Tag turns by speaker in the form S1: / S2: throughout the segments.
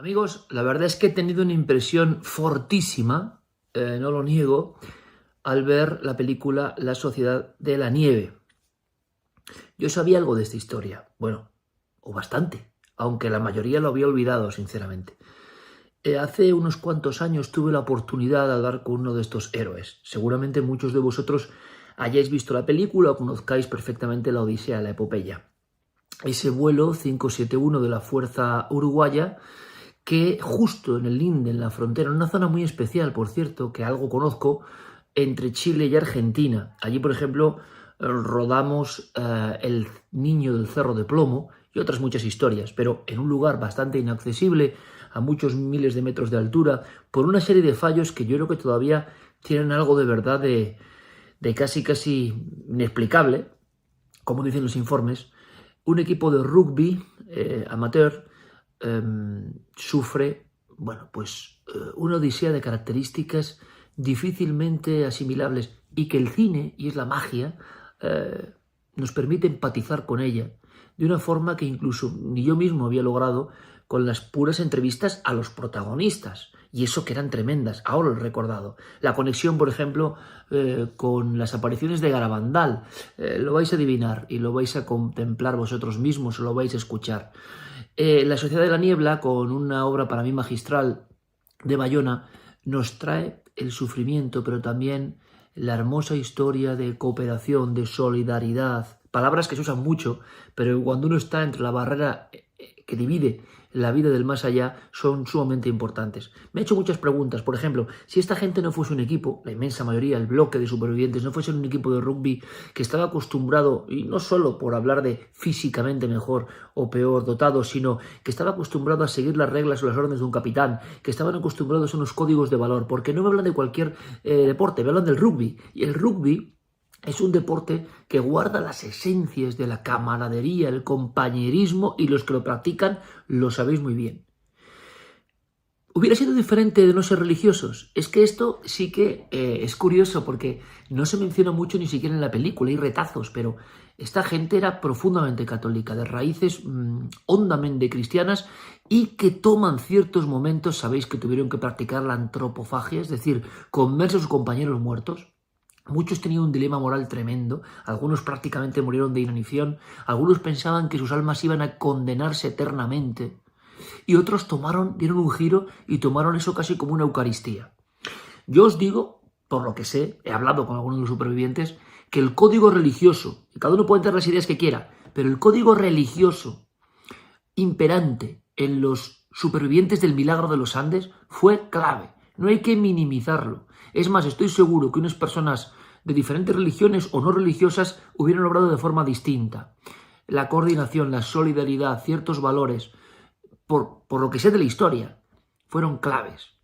S1: Amigos, la verdad es que he tenido una impresión fortísima, no lo niego, al ver la película La Sociedad de la Nieve. Yo sabía algo de esta historia, bueno, o bastante, aunque la mayoría lo había olvidado, sinceramente. Hace unos cuantos años tuve la oportunidad de hablar con uno de estos héroes. Seguramente muchos de vosotros hayáis visto la película o conozcáis perfectamente la Odisea, la epopeya. Ese vuelo 571 de la Fuerza Uruguaya que justo en el linde, en la frontera, en una zona muy especial, por cierto, que algo conozco, entre Chile y Argentina. Allí, por ejemplo, rodamos El Niño del Cerro de Plomo y otras muchas historias, pero en un lugar bastante inaccesible, a muchos miles de metros de altura, por una serie de fallos que yo creo que todavía tienen algo de verdad de casi inexplicable, como dicen los informes. Un equipo de rugby amateur sufre, una odisea de características difícilmente asimilables y que el cine, y es la magia, nos permite empatizar con ella de una forma que incluso ni yo mismo había logrado con las puras entrevistas a los protagonistas, y eso que eran tremendas, ahora lo he recordado. La conexión, por ejemplo, con las apariciones de Garabandal, lo vais a adivinar y lo vais a contemplar vosotros mismos o lo vais a escuchar. La Sociedad de la Niebla, con una obra para mí magistral de Bayona, nos trae el sufrimiento, pero también la hermosa historia de cooperación, de solidaridad, palabras que se usan mucho, pero cuando uno está entre la barrera que divide la vida del más allá, son sumamente importantes. Me he hecho muchas preguntas. Por ejemplo, si esta gente no fuese un equipo, la inmensa mayoría, el bloque de supervivientes, no fuese un equipo de rugby que estaba acostumbrado, y no solo por hablar de físicamente mejor o peor dotado, sino que estaba acostumbrado a seguir las reglas o las órdenes de un capitán, que estaban acostumbrados a unos códigos de valor, porque no me hablan de cualquier deporte, me hablan del rugby. Y el rugby es un deporte que guarda las esencias de la camaradería, el compañerismo, y los que lo practican lo sabéis muy bien. ¿Hubiera sido diferente de no ser religiosos? Es que esto sí que es curioso porque no se menciona mucho ni siquiera en la película, hay retazos, pero esta gente era profundamente católica, de raíces hondamente cristianas y que toman ciertos momentos, sabéis que tuvieron que practicar la antropofagia, es decir, comerse a sus compañeros muertos. Muchos tenían un dilema moral tremendo, algunos prácticamente murieron de inanición, algunos pensaban que sus almas iban a condenarse eternamente y otros dieron un giro y tomaron eso casi como una Eucaristía. Yo os digo, por lo que sé, he hablado con algunos de los supervivientes, que el código religioso, y cada uno puede tener las ideas que quiera, pero el código religioso imperante en los supervivientes del Milagro de los Andes fue clave, no hay que minimizarlo. Es más, estoy seguro que unas personas de diferentes religiones o no religiosas hubieran obrado de forma distinta. La coordinación, la solidaridad, ciertos valores, por lo que sé de la historia, fueron claves.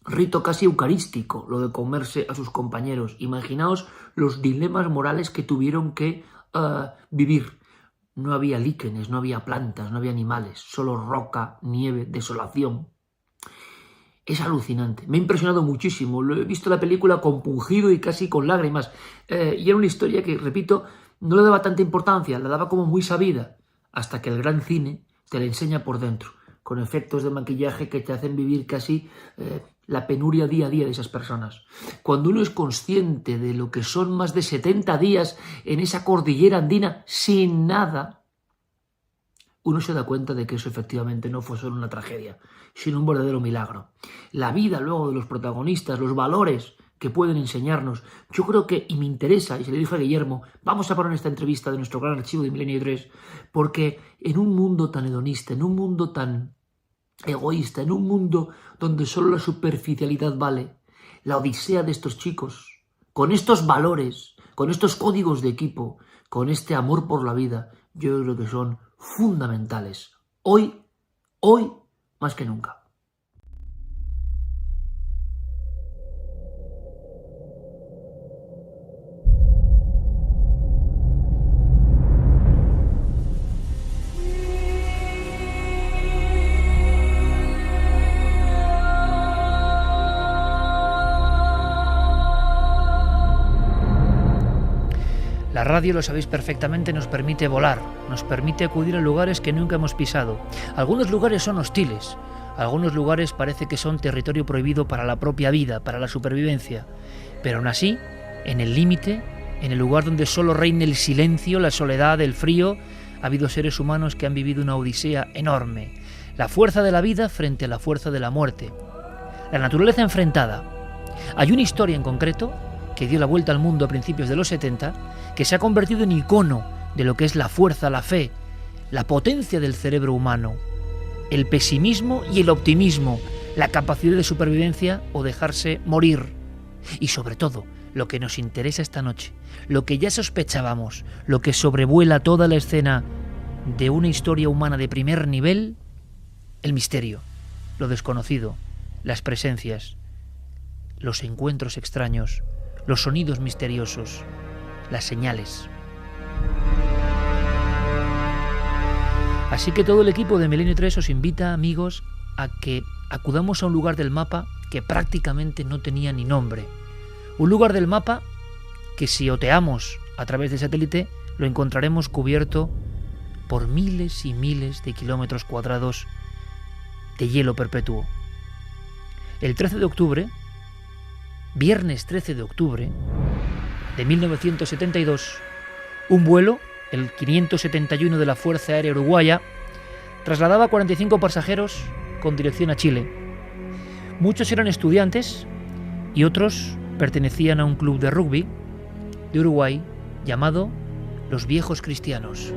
S1: Rito casi eucarístico, lo de comerse a sus compañeros. Imaginaos los dilemas morales que tuvieron que vivir. No había líquenes, no había plantas, no había animales, solo roca, nieve, desolación. Es alucinante, me ha impresionado muchísimo, lo he visto la película compungido y casi con lágrimas, y era una historia que, repito, no le daba tanta importancia, la daba como muy sabida, hasta que el gran cine te la enseña por dentro, con efectos de maquillaje que te hacen vivir casi la penuria día a día de esas personas. Cuando uno es consciente de lo que son más de 70 días en esa cordillera andina sin nada, uno se da cuenta de que eso efectivamente no fue solo una tragedia, sino un verdadero milagro. La vida luego de los protagonistas, los valores que pueden enseñarnos, yo creo que, y me interesa, y se le dije a Guillermo, vamos a poner esta entrevista de nuestro gran archivo de Milenio 3, porque en un mundo tan hedonista, en un mundo tan egoísta, en un mundo donde solo la superficialidad vale, la odisea de estos chicos, con estos valores, con estos códigos de equipo, con este amor por la vida, yo creo que son fundamentales. Hoy más que nunca. La radio, lo sabéis perfectamente, nos permite volar, nos permite acudir a lugares que nunca hemos pisado. Algunos lugares son hostiles, Algunos lugares parece que son territorio prohibido para la propia vida, para la supervivencia. Pero aún así, en el límite, en el lugar donde solo reina el silencio, la soledad, el frío, ha habido seres humanos que han vivido una odisea enorme. La fuerza de la vida frente a la fuerza de la muerte. La naturaleza enfrentada. Hay una historia en concreto que dio la vuelta al mundo a principios de los 70, que se ha convertido en icono de lo que es la fuerza, la fe, la potencia del cerebro humano, el pesimismo y el optimismo, la capacidad de supervivencia o dejarse morir. Y sobre todo, lo que nos interesa esta noche, lo que ya sospechábamos, lo que sobrevuela toda la escena de una historia humana de primer nivel, el misterio, lo desconocido, las presencias, los encuentros extraños, los sonidos misteriosos, las señales. Así que todo el equipo de Milenio 3 os invita, amigos, a que acudamos a un lugar del mapa que prácticamente no tenía ni nombre. Un lugar del mapa que si oteamos a través de satélite lo encontraremos cubierto por miles y miles de kilómetros cuadrados de hielo perpetuo. El 13 de octubre, viernes 13 de octubre de 1972, un vuelo, el 571 de la Fuerza Aérea Uruguaya, trasladaba a 45 pasajeros con dirección a Chile. Muchos eran estudiantes y otros pertenecían a un club de rugby de Uruguay llamado Los Viejos Cristianos.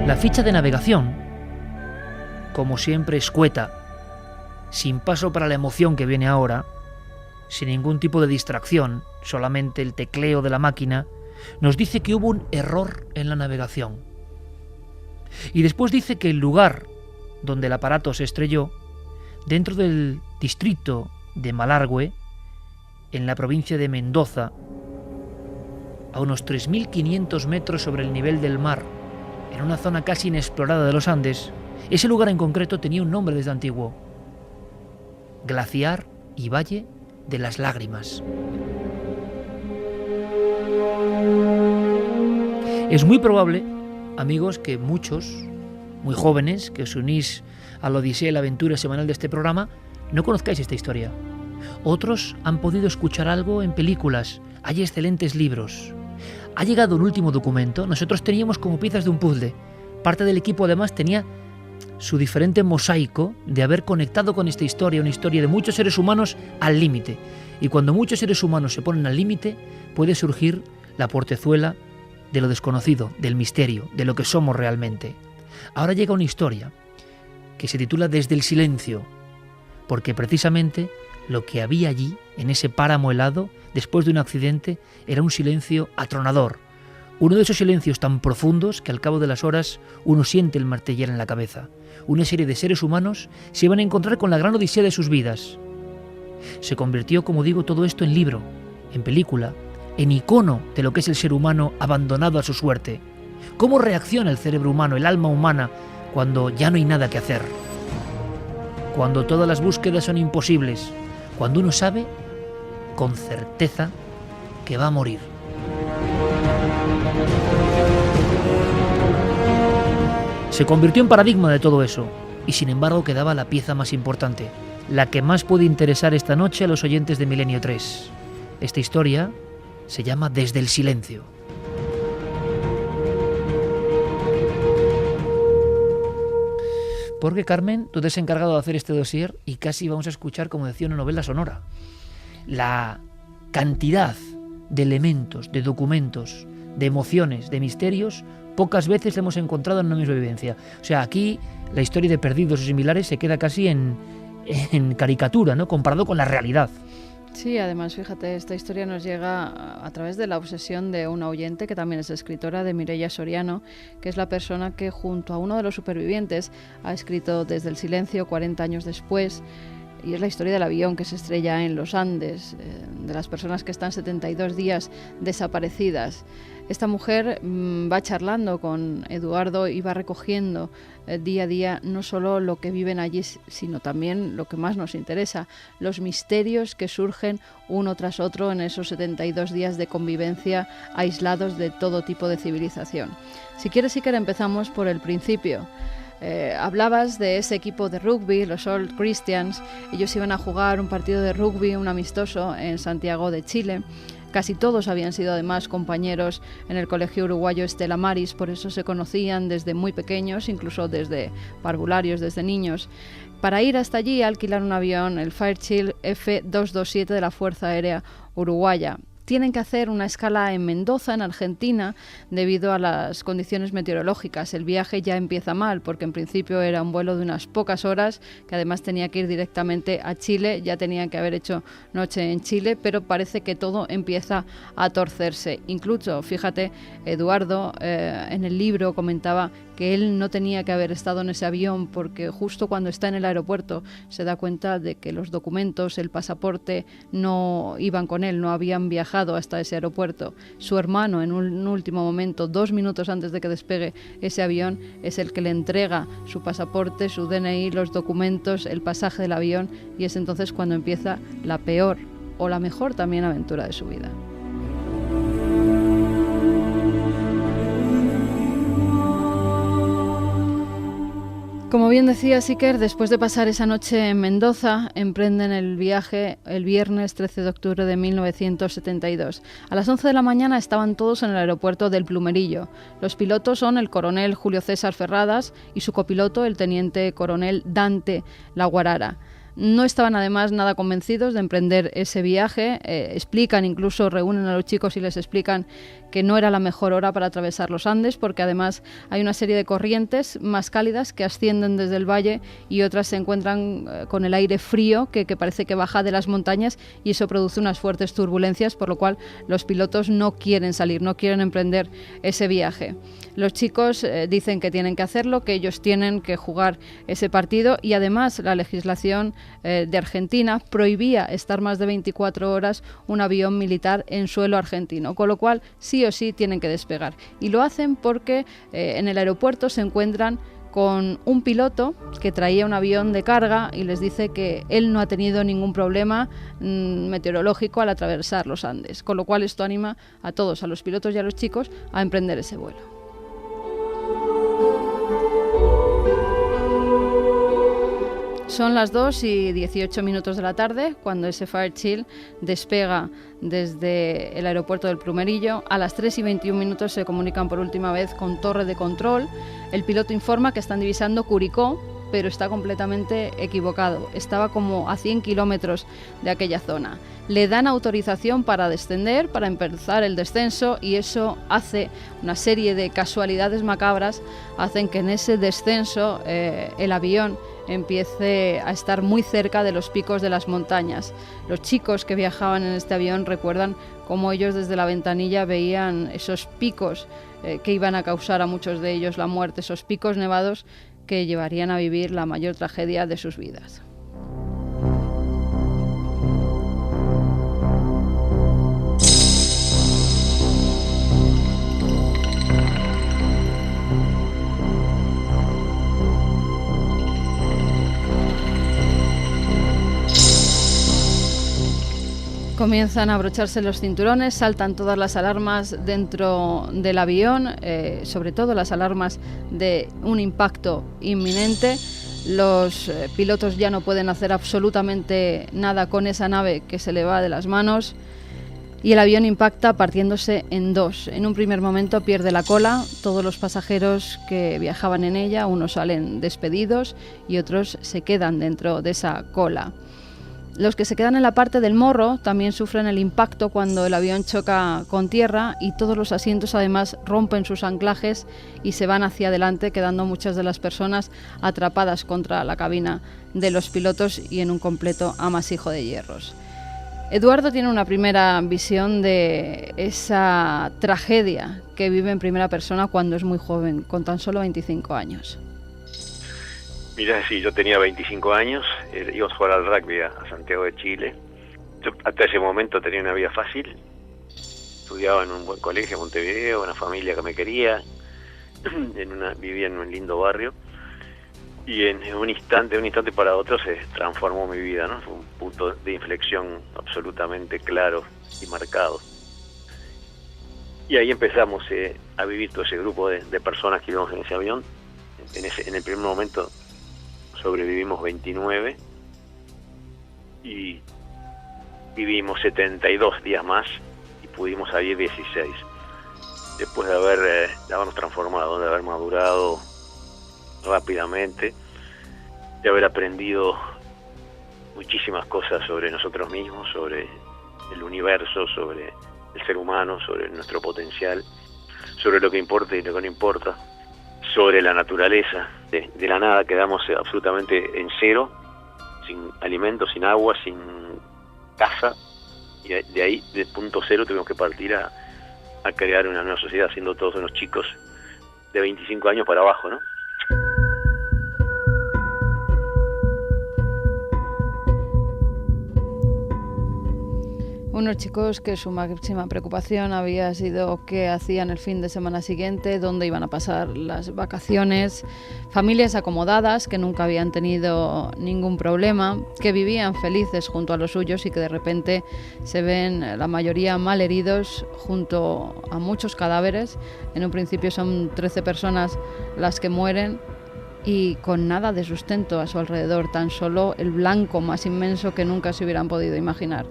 S1: La ficha de navegación, como siempre escueta, sin paso para la emoción que viene ahora, sin ningún tipo de distracción, solamente el tecleo de la máquina, nos dice que hubo un error en la navegación. Y después dice que el lugar donde el aparato se estrelló, dentro del distrito de Malargüe, en la provincia de Mendoza, a unos 3.500 metros sobre el nivel del mar, en una zona casi inexplorada de los Andes, ese lugar en concreto tenía un nombre desde antiguo: Glaciar y Valle de las Lágrimas. Es muy probable, amigos, que muchos, muy jóvenes, que os unís a la odisea y la aventura semanal de este programa, no conozcáis esta historia. Otros han podido escuchar algo en películas, hay excelentes libros. Ha llegado un último documento, nosotros teníamos como piezas de un puzzle. Parte del equipo además tenía su diferente mosaico de haber conectado con esta historia, una historia de muchos seres humanos al límite. Y cuando muchos seres humanos se ponen al límite, puede surgir la portezuela de lo desconocido, del misterio, de lo que somos realmente. Ahora llega una historia que se titula Desde el silencio, porque precisamente lo que había allí, en ese páramo helado, después de un accidente, era un silencio atronador. Uno de esos silencios tan profundos que al cabo de las horas uno siente el martillar en la cabeza. Una serie de seres humanos se iban a encontrar con la gran odisea de sus vidas. Se convirtió, como digo, todo esto en libro, en película, en icono de lo que es el ser humano abandonado a su suerte. ¿Cómo reacciona el cerebro humano, el alma humana, cuando ya no hay nada que hacer? Cuando todas las búsquedas son imposibles, cuando uno sabe con certeza que va a morir. Se convirtió en paradigma de todo eso, y sin embargo quedaba la pieza más importante, la que más puede interesar esta noche a los oyentes de Milenio 3. Esta historia se llama Desde el silencio. Porque, Carmen, tú te has encargado de hacer este dossier y casi vamos a escuchar, como decía, una novela sonora. La cantidad de elementos, de documentos, de emociones, de misterios, pocas veces hemos encontrado en una misma vivencia. O sea, aquí la historia de Perdidos o similares se queda casi en caricatura, ¿no?, comparado con la realidad.
S2: Sí, además, fíjate, esta historia nos llega a través de la obsesión de una oyente que también es escritora, de Mireia Soriano, que es la persona que junto a uno de los supervivientes ha escrito Desde el silencio 40 años después, y es la historia del avión que se estrella en los Andes, de las personas que están 72 días desaparecidas. Esta mujer va charlando con Eduardo y va recogiendo día a día no solo lo que viven allí, sino también lo que más nos interesa, los misterios que surgen uno tras otro en esos 72 días de convivencia aislados de todo tipo de civilización. Si quieres, empezamos por el principio. Hablabas de ese equipo de rugby, los Old Christians. Ellos iban a jugar un partido de rugby, un amistoso, en Santiago de Chile. Casi todos habían sido además compañeros en el colegio uruguayo Estela Maris, por eso se conocían desde muy pequeños, incluso desde parvularios, desde niños. Para ir hasta allí alquilaron un avión, el Fairchild F-227 de la Fuerza Aérea Uruguaya. Tienen que hacer una escala en Mendoza, en Argentina, debido a las condiciones meteorológicas. El viaje ya empieza mal, porque en principio era un vuelo de unas pocas horas, que además tenía que ir directamente a Chile. Ya tenían que haber hecho noche en Chile, pero parece que todo empieza a torcerse. Incluso, fíjate, Eduardo en el libro comentaba que él no tenía que haber estado en ese avión porque justo cuando está en el aeropuerto se da cuenta de que los documentos, el pasaporte no iban con él, no habían viajado hasta ese aeropuerto. Su hermano, en un último momento, 2 minutos antes de que despegue ese avión, es el que le entrega su pasaporte, su DNI, los documentos, el pasaje del avión, y es entonces cuando empieza la peor o la mejor también aventura de su vida. Como bien decía Iker, después de pasar esa noche en Mendoza, emprenden el viaje el viernes 13 de octubre de 1972. A las 11 de la mañana estaban todos en el aeropuerto del Plumerillo. Los pilotos son el coronel Julio César Ferradas y su copiloto, el teniente coronel Dante Laguarara. No estaban además nada convencidos de emprender ese viaje, explican, incluso reúnen a los chicos y les explican que no era la mejor hora para atravesar los Andes, porque además hay una serie de corrientes más cálidas que ascienden desde el valle y otras se encuentran con el aire frío que parece que baja de las montañas, y eso produce unas fuertes turbulencias, por lo cual los pilotos no quieren salir, no quieren emprender ese viaje. Los chicos dicen que tienen que hacerlo, que ellos tienen que jugar ese partido, y además la legislación de Argentina prohibía estar más de 24 horas un avión militar en suelo argentino, con lo cual sí o sí tienen que despegar. Y lo hacen porque en el aeropuerto se encuentran con un piloto que traía un avión de carga y les dice que él no ha tenido ningún problema meteorológico al atravesar los Andes, con lo cual esto anima a todos, a los pilotos y a los chicos, a emprender ese vuelo. Son las 2:18 de la tarde cuando ese Fairchild despega desde el aeropuerto del Plumerillo. A las 3:21 se comunican por última vez con torre de control. El piloto informa que están divisando Curicó, pero está completamente equivocado. Estaba como a 100 kilómetros de aquella zona. Le dan autorización para descender, para empezar el descenso, y eso hace una serie de casualidades macabras, hacen que en ese descenso el avión empiece a estar muy cerca de los picos de las montañas. Los chicos que viajaban en este avión recuerdan cómo ellos desde la ventanilla veían esos picos que iban a causar a muchos de ellos la muerte, esos picos nevados que llevarían a vivir la mayor tragedia de sus vidas. Comienzan a abrocharse los cinturones, saltan todas las alarmas dentro del avión, sobre todo las alarmas de un impacto inminente. Los pilotos ya no pueden hacer absolutamente nada con esa nave que se le va de las manos, y el avión impacta partiéndose en dos. En un primer momento pierde la cola, todos los pasajeros que viajaban en ella, unos salen despedidos y otros se quedan dentro de esa cola. Los que se quedan en la parte del morro también sufren el impacto cuando el avión choca con tierra, y todos los asientos además rompen sus anclajes y se van hacia adelante, quedando muchas de las personas atrapadas contra la cabina de los pilotos y en un completo amasijo de hierros. Eduardo tiene una primera visión de esa tragedia que vive en primera persona cuando es muy joven, con tan solo 25 años.
S3: Mira, sí, yo tenía 25 años, íbamos a jugar al rugby a Santiago de Chile. Yo hasta ese momento tenía una vida fácil, estudiaba en un buen colegio en Montevideo, una familia que me quería, vivía en un lindo barrio, y en de un instante para otro se transformó mi vida, ¿no? Fue un punto de inflexión absolutamente claro y marcado. Y ahí empezamos a vivir todo ese grupo de personas que íbamos en ese avión. en el primer momento sobrevivimos 29 y vivimos 72 días más y pudimos salir 16. Después de habernos transformado, de haber madurado rápidamente, de haber aprendido muchísimas cosas sobre nosotros mismos, sobre el universo, sobre el ser humano, sobre nuestro potencial, sobre lo que importa y lo que no importa, sobre la naturaleza. De la nada quedamos absolutamente en cero, sin alimentos, sin agua, sin casa, y de ahí, de punto cero, tuvimos que partir a crear una nueva sociedad, siendo todos unos chicos de 25 años para abajo, ¿no?
S2: Unos chicos que su máxima preocupación había sido qué hacían el fin de semana siguiente, dónde iban a pasar las vacaciones, familias acomodadas que nunca habían tenido ningún problema, que vivían felices junto a los suyos y que de repente se ven la mayoría mal heridos junto a muchos cadáveres. En un principio son 13 personas las que mueren y con nada de sustento a su alrededor, tan solo el blanco más inmenso que nunca se hubieran podido imaginar.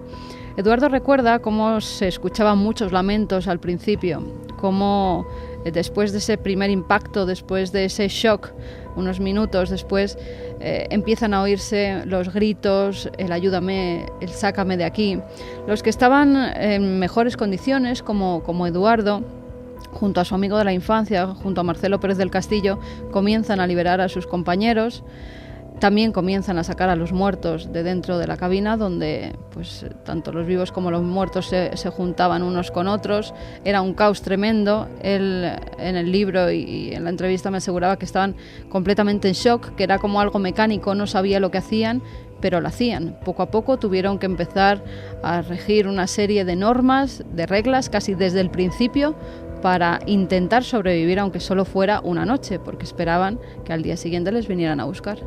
S2: Eduardo recuerda cómo se escuchaban muchos lamentos al principio, cómo después de ese primer impacto, después de ese shock, unos minutos después, empiezan a oírse los gritos, el ayúdame, el sácame de aquí. Los que estaban en mejores condiciones, como Eduardo, junto a su amigo de la infancia, junto a Marcelo Pérez del Castillo, comienzan a liberar a sus compañeros. También comienzan a sacar a los muertos de dentro de la cabina, donde pues tanto los vivos como los muertos se juntaban unos con otros. Era un caos tremendo. Él, en el libro y en la entrevista, me aseguraba que estaban completamente en shock, que era como algo mecánico, no sabía lo que hacían, pero lo hacían. Poco a poco tuvieron que empezar a regir una serie de normas, de reglas, casi desde el principio, para intentar sobrevivir, aunque solo fuera una noche, porque esperaban que al día siguiente les vinieran a buscar.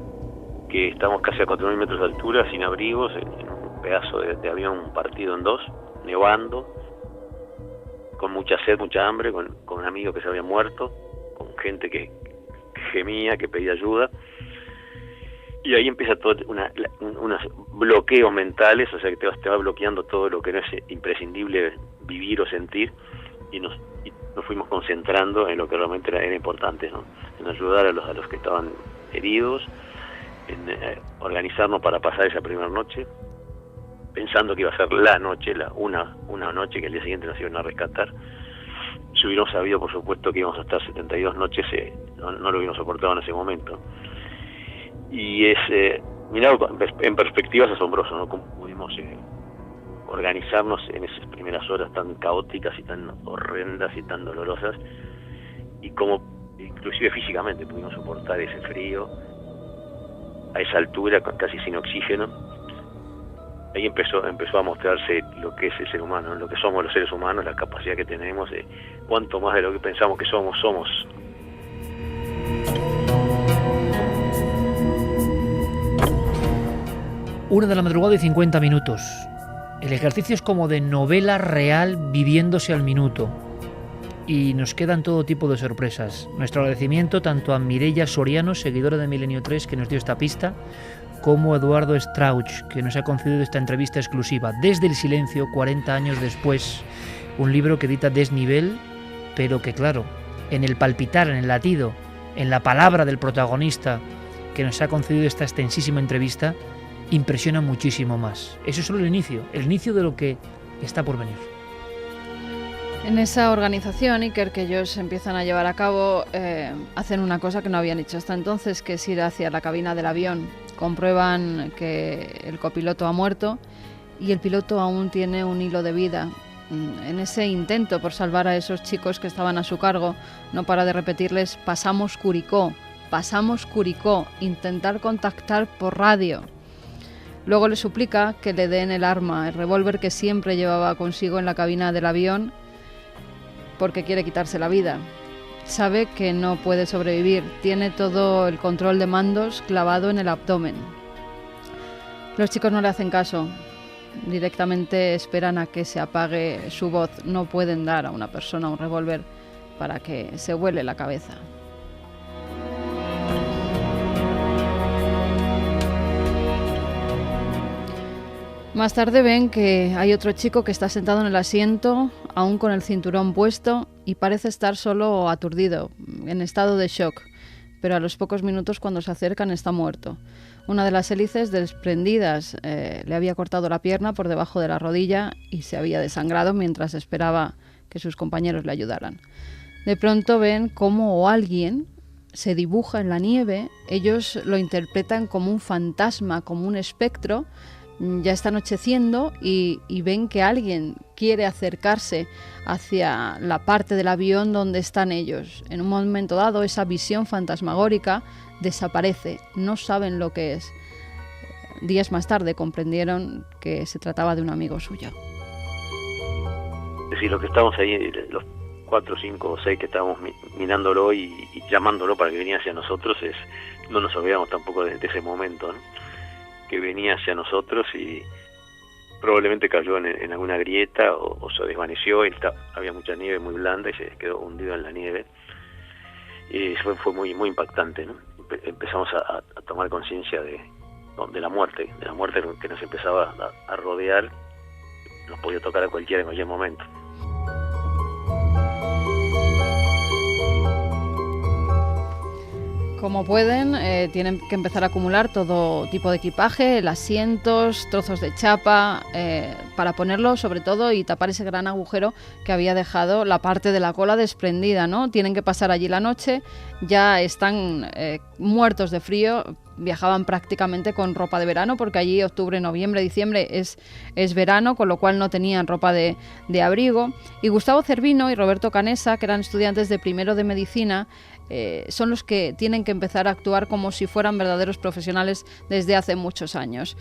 S3: Que estamos casi a 4.000 metros de altura, sin abrigos, en un pedazo de avión partido en dos, nevando, con mucha sed, mucha hambre, con un amigo que se había muerto, con gente que gemía, que pedía ayuda, y ahí empieza todo unos bloqueos mentales, o sea que te va bloqueando todo lo que no es imprescindible vivir o sentir, y nos fuimos concentrando en lo que realmente era importante, ¿no? En ayudar a los que estaban heridos, en organizarnos para pasar esa primera noche, pensando que iba a ser la noche, una noche que al día siguiente nos iban a rescatar. Si hubiéramos sabido, por supuesto, que íbamos a estar 72 noches, no lo hubiéramos soportado en ese momento. Y mirado en perspectiva, es asombroso, ¿no? Cómo pudimos organizarnos en esas primeras horas tan caóticas y tan horrendas y tan dolorosas, y cómo inclusive físicamente pudimos soportar ese frío a esa altura, casi sin oxígeno. Ahí empezó a mostrarse lo que es el ser humano, lo que somos los seres humanos, la capacidad que tenemos de cuánto más de lo que pensamos que somos.
S1: 1 de la madrugada y 50 minutos. El ejercicio es como de novela real viviéndose al minuto. Y nos quedan todo tipo de sorpresas. Nuestro agradecimiento tanto a Mireia Soriano, seguidora de Milenio 3, que nos dio esta pista, como a Eduardo Strauch, que nos ha concedido esta entrevista exclusiva. Desde el silencio, 40 años después, un libro que edita Desnivel, pero que claro, en el palpitar, en el latido, en la palabra del protagonista que nos ha concedido esta extensísima entrevista, impresiona muchísimo más. Eso es solo el inicio de lo que está por venir.
S2: En esa organización, Iker, que ellos empiezan a llevar a cabo, hacen una cosa que no habían hecho hasta entonces, que es ir hacia la cabina del avión. Comprueban que el copiloto ha muerto y el piloto aún tiene un hilo de vida. En ese intento por salvar a esos chicos que estaban a su cargo, no para de repetirles: pasamos Curicó, intentar contactar por radio. Luego le suplica que le den el arma, el revólver que siempre llevaba consigo en la cabina del avión, porque quiere quitarse la vida. Sabe que no puede sobrevivir, tiene todo el control de mandos clavado en el abdomen. Los chicos no le hacen caso, directamente esperan a que se apague su voz. No pueden dar a una persona un revólver para que se vuele la cabeza. Más tarde ven que hay otro chico que está sentado en el asiento, aún con el cinturón puesto, y parece estar solo aturdido, en estado de shock. Pero a los pocos minutos, cuando se acercan, está muerto. Una de las hélices desprendidas le había cortado la pierna por debajo de la rodilla y se había desangrado mientras esperaba que sus compañeros le ayudaran. De pronto ven cómo alguien se dibuja en la nieve. Ellos lo interpretan como un fantasma, como un espectro. Ya está anocheciendo y ven que alguien quiere acercarse hacia la parte del avión donde están ellos. En un momento dado, esa visión fantasmagórica desaparece. No saben lo que es. Días más tarde comprendieron que se trataba de un amigo suyo.
S3: Es decir, los que estábamos ahí, los 4, 5 o 6 que estábamos mirándolo y llamándolo para que viniera hacia nosotros, no nos olvidamos tampoco de ese momento, ¿no? Que venía hacia nosotros y probablemente cayó en alguna grieta o se desvaneció. Había mucha nieve muy blanda y se quedó hundido en la nieve. Y fue muy muy impactante, ¿no? Empezamos a tomar conciencia de la muerte que nos empezaba a rodear. Nos podía tocar en cualquier momento.
S2: Como pueden, tienen que empezar a acumular todo tipo de equipaje, asientos, trozos de chapa, para ponerlo sobre todo y tapar ese gran agujero que había dejado la parte de la cola desprendida, ¿no? Tienen que pasar allí la noche, ya están muertos de frío, viajaban prácticamente con ropa de verano porque allí octubre, noviembre, diciembre es verano, con lo cual no tenían ropa de abrigo. Y Gustavo Cervino y Roberto Canessa, que eran estudiantes de primero de medicina, son los que tienen que empezar a actuar como si fueran verdaderos profesionales desde hace muchos años,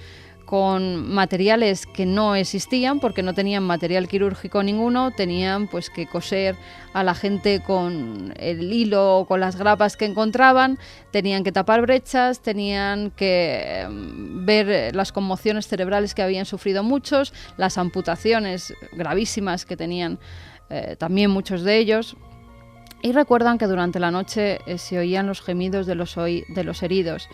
S2: con materiales que no existían porque no tenían material quirúrgico ninguno. Tenían pues que coser a la gente con el hilo o con las grapas que encontraban, tenían que tapar brechas, tenían que ver las conmociones cerebrales que habían sufrido muchos, las amputaciones gravísimas que tenían también muchos de ellos. Y recuerdan que durante la noche se oían los gemidos de los heridos,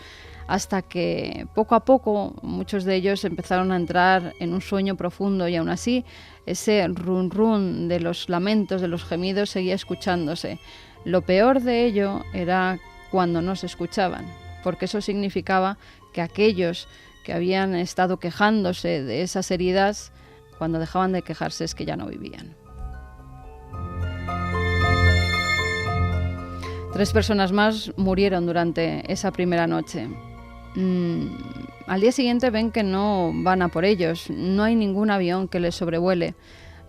S2: hasta que poco a poco muchos de ellos empezaron a entrar en un sueño profundo y aún así ese run run de los lamentos, de los gemidos seguía escuchándose. Lo peor de ello era cuando no se escuchaban, porque eso significaba que aquellos que habían estado quejándose de esas heridas, cuando dejaban de quejarse es que ya no vivían. 3 personas más murieron durante esa primera noche. Al día siguiente ven que no van a por ellos, no hay ningún avión que les sobrevuele.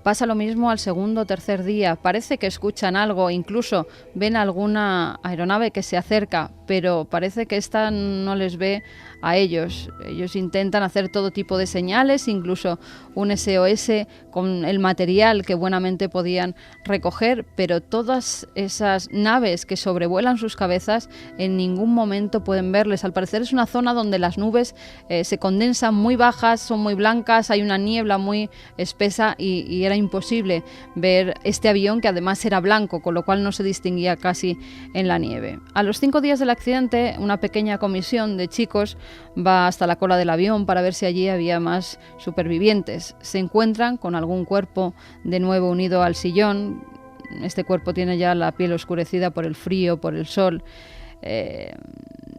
S2: Pasa lo mismo al segundo o tercer día, parece que escuchan algo, incluso ven alguna aeronave que se acerca, pero parece que esta no les ve a ellos. Ellos intentan hacer todo tipo de señales, incluso un SOS con el material que buenamente podían recoger, pero todas esas naves que sobrevuelan sus cabezas en ningún momento pueden verles. Al parecer es una zona donde las nubes se condensan muy bajas, son muy blancas, hay una niebla muy espesa y era imposible ver este avión, que además era blanco, con lo cual no se distinguía casi en la nieve. A los 5 días del accidente, una pequeña comisión de chicos va hasta la cola del avión para ver si allí había más supervivientes. Se encuentran con algún cuerpo de nuevo unido al sillón. Este cuerpo tiene ya la piel oscurecida por el frío, por el sol.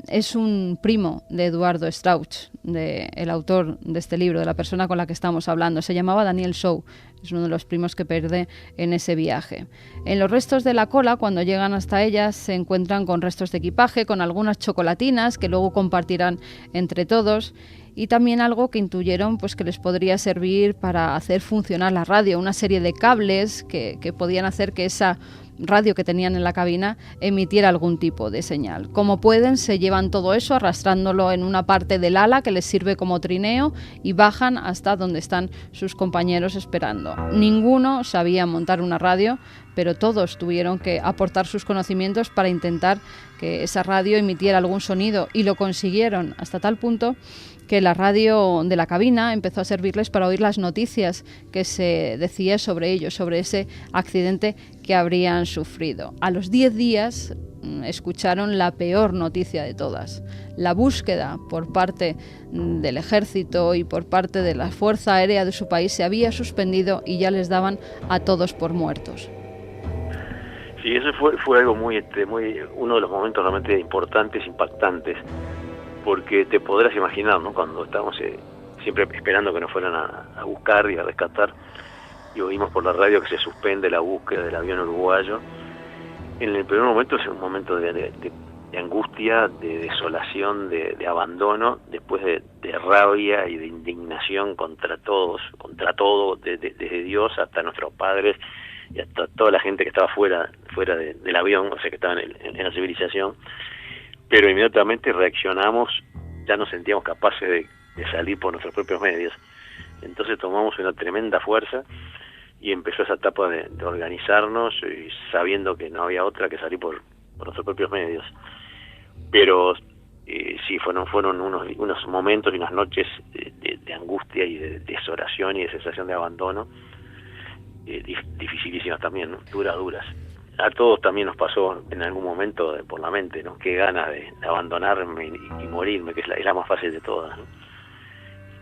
S2: Es un primo de Eduardo Strauch, el autor de este libro, de la persona con la que estamos hablando. Se llamaba Daniel Shaw. Es uno de los primos que pierde en ese viaje. En los restos de la cola, cuando llegan hasta ellas, se encuentran con restos de equipaje, con algunas chocolatinas que luego compartirán entre todos, y también algo que intuyeron pues que les podría servir para hacer funcionar la radio, una serie de cables que podían hacer que esa radio que tenían en la cabina emitiera algún tipo de señal. Como pueden, se llevan todo eso arrastrándolo en una parte del ala que les sirve como trineo y bajan hasta donde están sus compañeros esperando. Ninguno sabía montar una radio, pero todos tuvieron que aportar sus conocimientos para intentar que esa radio emitiera algún sonido, y lo consiguieron hasta tal punto que la radio de la cabina empezó a servirles para oír las noticias que se decía sobre ellos, sobre ese accidente que habrían sufrido. A los 10 días escucharon la peor noticia de todas. La búsqueda por parte del ejército y por parte de la Fuerza Aérea de su país se había suspendido y ya les daban a todos por muertos.
S3: Sí, eso fue algo muy uno de los momentos realmente importantes, impactantes, porque te podrás imaginar, ¿no? Cuando estábamos siempre esperando que nos fueran a buscar y a rescatar, y oímos por la radio que se suspende la búsqueda del avión uruguayo. En el primer momento es un momento de angustia, de desolación, de abandono, después de rabia y de indignación contra todos, contra todo, desde Dios hasta nuestros padres y hasta toda la gente que estaba fuera del avión, o sea, que estaba en la civilización. Pero inmediatamente reaccionamos, ya nos sentíamos capaces de salir por nuestros propios medios. Entonces tomamos una tremenda fuerza y empezó esa etapa de organizarnos, y sabiendo que no había otra que salir por nuestros propios medios. Pero sí, fueron unos momentos y unas noches de angustia y de desolación y de sensación de abandono, dificilísimas también, ¿no? Duras. A todos también nos pasó en algún momento por la mente, ¿no? Qué ganas de abandonarme y morirme, que es la más fácil de todas, ¿no?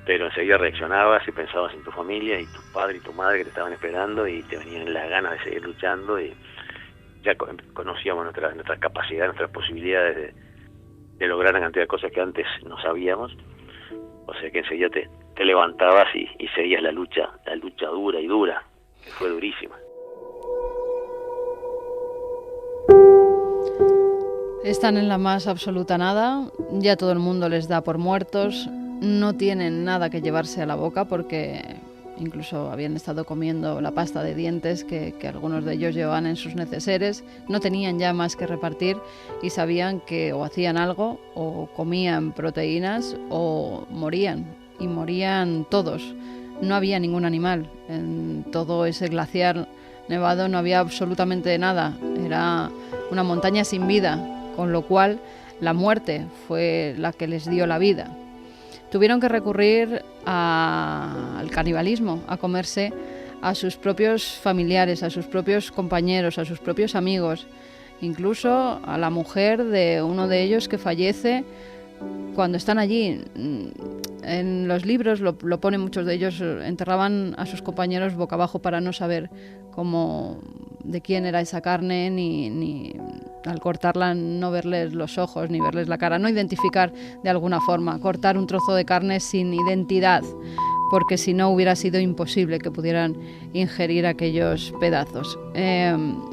S3: Pero enseguida reaccionabas y pensabas en tu familia y tu padre y tu madre que te estaban esperando, y te venían las ganas de seguir luchando, y ya conocíamos nuestras capacidades, nuestras posibilidades de lograr una cantidad de cosas que antes no sabíamos. O sea que enseguida te levantabas y seguías la lucha dura, que fue durísima.
S2: Están en la más absoluta nada, ya todo el mundo les da por muertos, no tienen nada que llevarse a la boca porque incluso habían estado comiendo la pasta de dientes que algunos de ellos llevaban en sus neceseres, no tenían ya más que repartir y sabían que o hacían algo o comían proteínas o morían, y morían todos. No había ningún animal, en todo ese glaciar nevado no había absolutamente nada, era una montaña sin vida, con lo cual la muerte fue la que les dio la vida. Tuvieron que recurrir al canibalismo, a comerse a sus propios familiares, a sus propios compañeros, a sus propios amigos, incluso a la mujer de uno de ellos que fallece cuando están allí. En los libros lo ponen, muchos de ellos enterraban a sus compañeros boca abajo para no saber de quién era esa carne, ni al cortarla no verles los ojos ni verles la cara, no identificar de alguna forma, cortar un trozo de carne sin identidad, porque si no hubiera sido imposible que pudieran ingerir aquellos pedazos.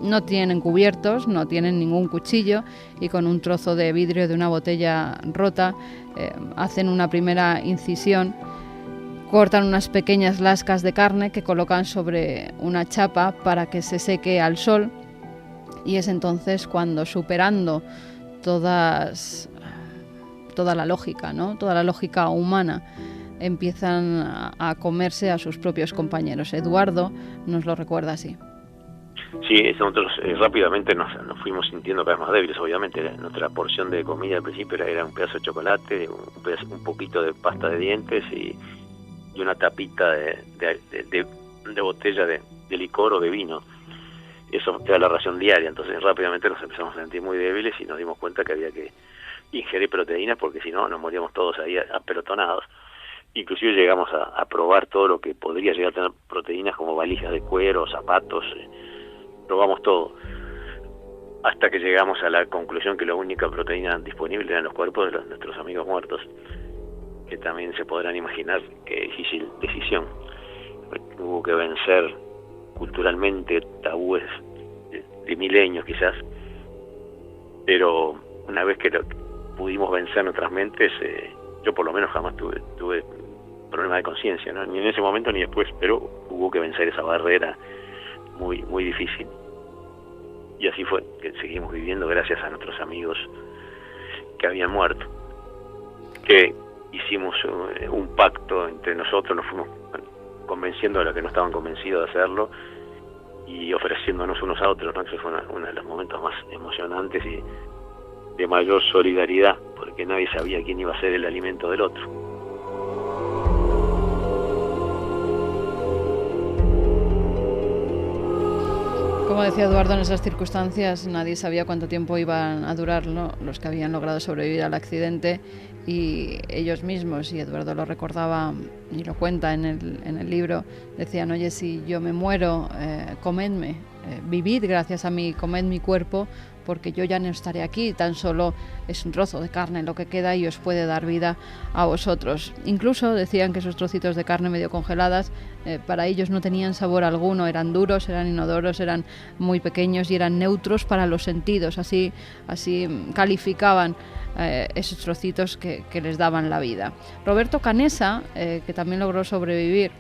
S2: No tienen cubiertos, no tienen ningún cuchillo, y con un trozo de vidrio de una botella rota hacen una primera incisión, cortan unas pequeñas lascas de carne que colocan sobre una chapa para que se seque al sol, y es entonces cuando, superando toda la lógica, ¿no? Toda la lógica humana, empiezan a comerse a sus propios compañeros. Eduardo nos lo recuerda así.
S3: Sí, nosotros rápidamente nos fuimos sintiendo cada vez más débiles, obviamente. Nuestra porción de comida al principio era un pedazo de chocolate, un poquito de pasta de dientes y una tapita de botella de licor o de vino. Eso era la ración diaria, entonces rápidamente nos empezamos a sentir muy débiles y nos dimos cuenta que había que ingerir proteínas, porque si no nos moríamos todos ahí apelotonados. Inclusive llegamos a probar todo lo que podría llegar a tener proteínas, como valijas de cuero, zapatos, probamos todo, hasta que llegamos a la conclusión que la única proteína disponible eran los cuerpos de nuestros amigos muertos, que también se podrán imaginar qué difícil decisión. Hubo que vencer culturalmente tabúes de milenios quizás, pero una vez que pudimos vencer nuestras mentes, yo por lo menos jamás tuve problemas de conciencia, ¿no? Ni en ese momento ni después, pero hubo que vencer esa barrera muy, muy difícil. Y así fue que seguimos viviendo gracias a nuestros amigos que habían muerto, que hicimos un pacto entre nosotros, nos fuimos convenciendo a los que no estaban convencidos de hacerlo, y ofreciéndonos unos a otros, ¿no? Eso fue uno de los momentos más emocionantes y de mayor solidaridad, porque nadie sabía quién iba a ser el alimento del otro.
S2: Como decía Eduardo, en esas circunstancias nadie sabía cuánto tiempo iban a durar, ¿no?, los que habían logrado sobrevivir al accidente, y ellos mismos, y Eduardo lo recordaba y lo cuenta en el libro, decían: oye, si yo me muero, comedme, vivid gracias a mí, comed mi cuerpo, porque yo ya no estaré aquí, tan solo es un trozo de carne lo que queda y os puede dar vida a vosotros. Incluso decían que esos trocitos de carne medio congeladas para ellos no tenían sabor alguno, eran duros, eran inodoros, eran muy pequeños y eran neutros para los sentidos, así calificaban esos trocitos que les daban la vida. Roberto Canessa, que también logró sobrevivir,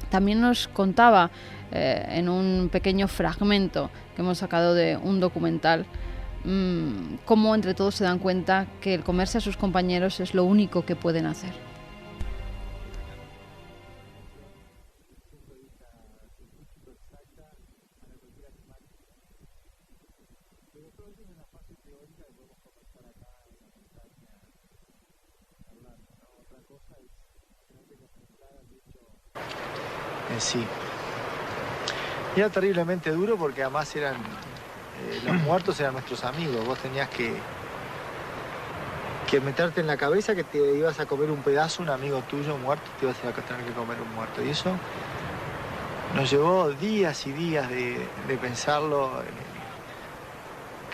S2: también nos contaba en un pequeño fragmento que hemos sacado de un documental cómo entre todos se dan cuenta que el comerse a sus compañeros es lo único que pueden hacer.
S4: Sí. Era terriblemente duro porque además eran los muertos eran nuestros amigos. Vos tenías que meterte en la cabeza que te ibas a comer un pedazo, un amigo tuyo muerto, te ibas a tener que comer un muerto. Y eso nos llevó días y días de pensarlo.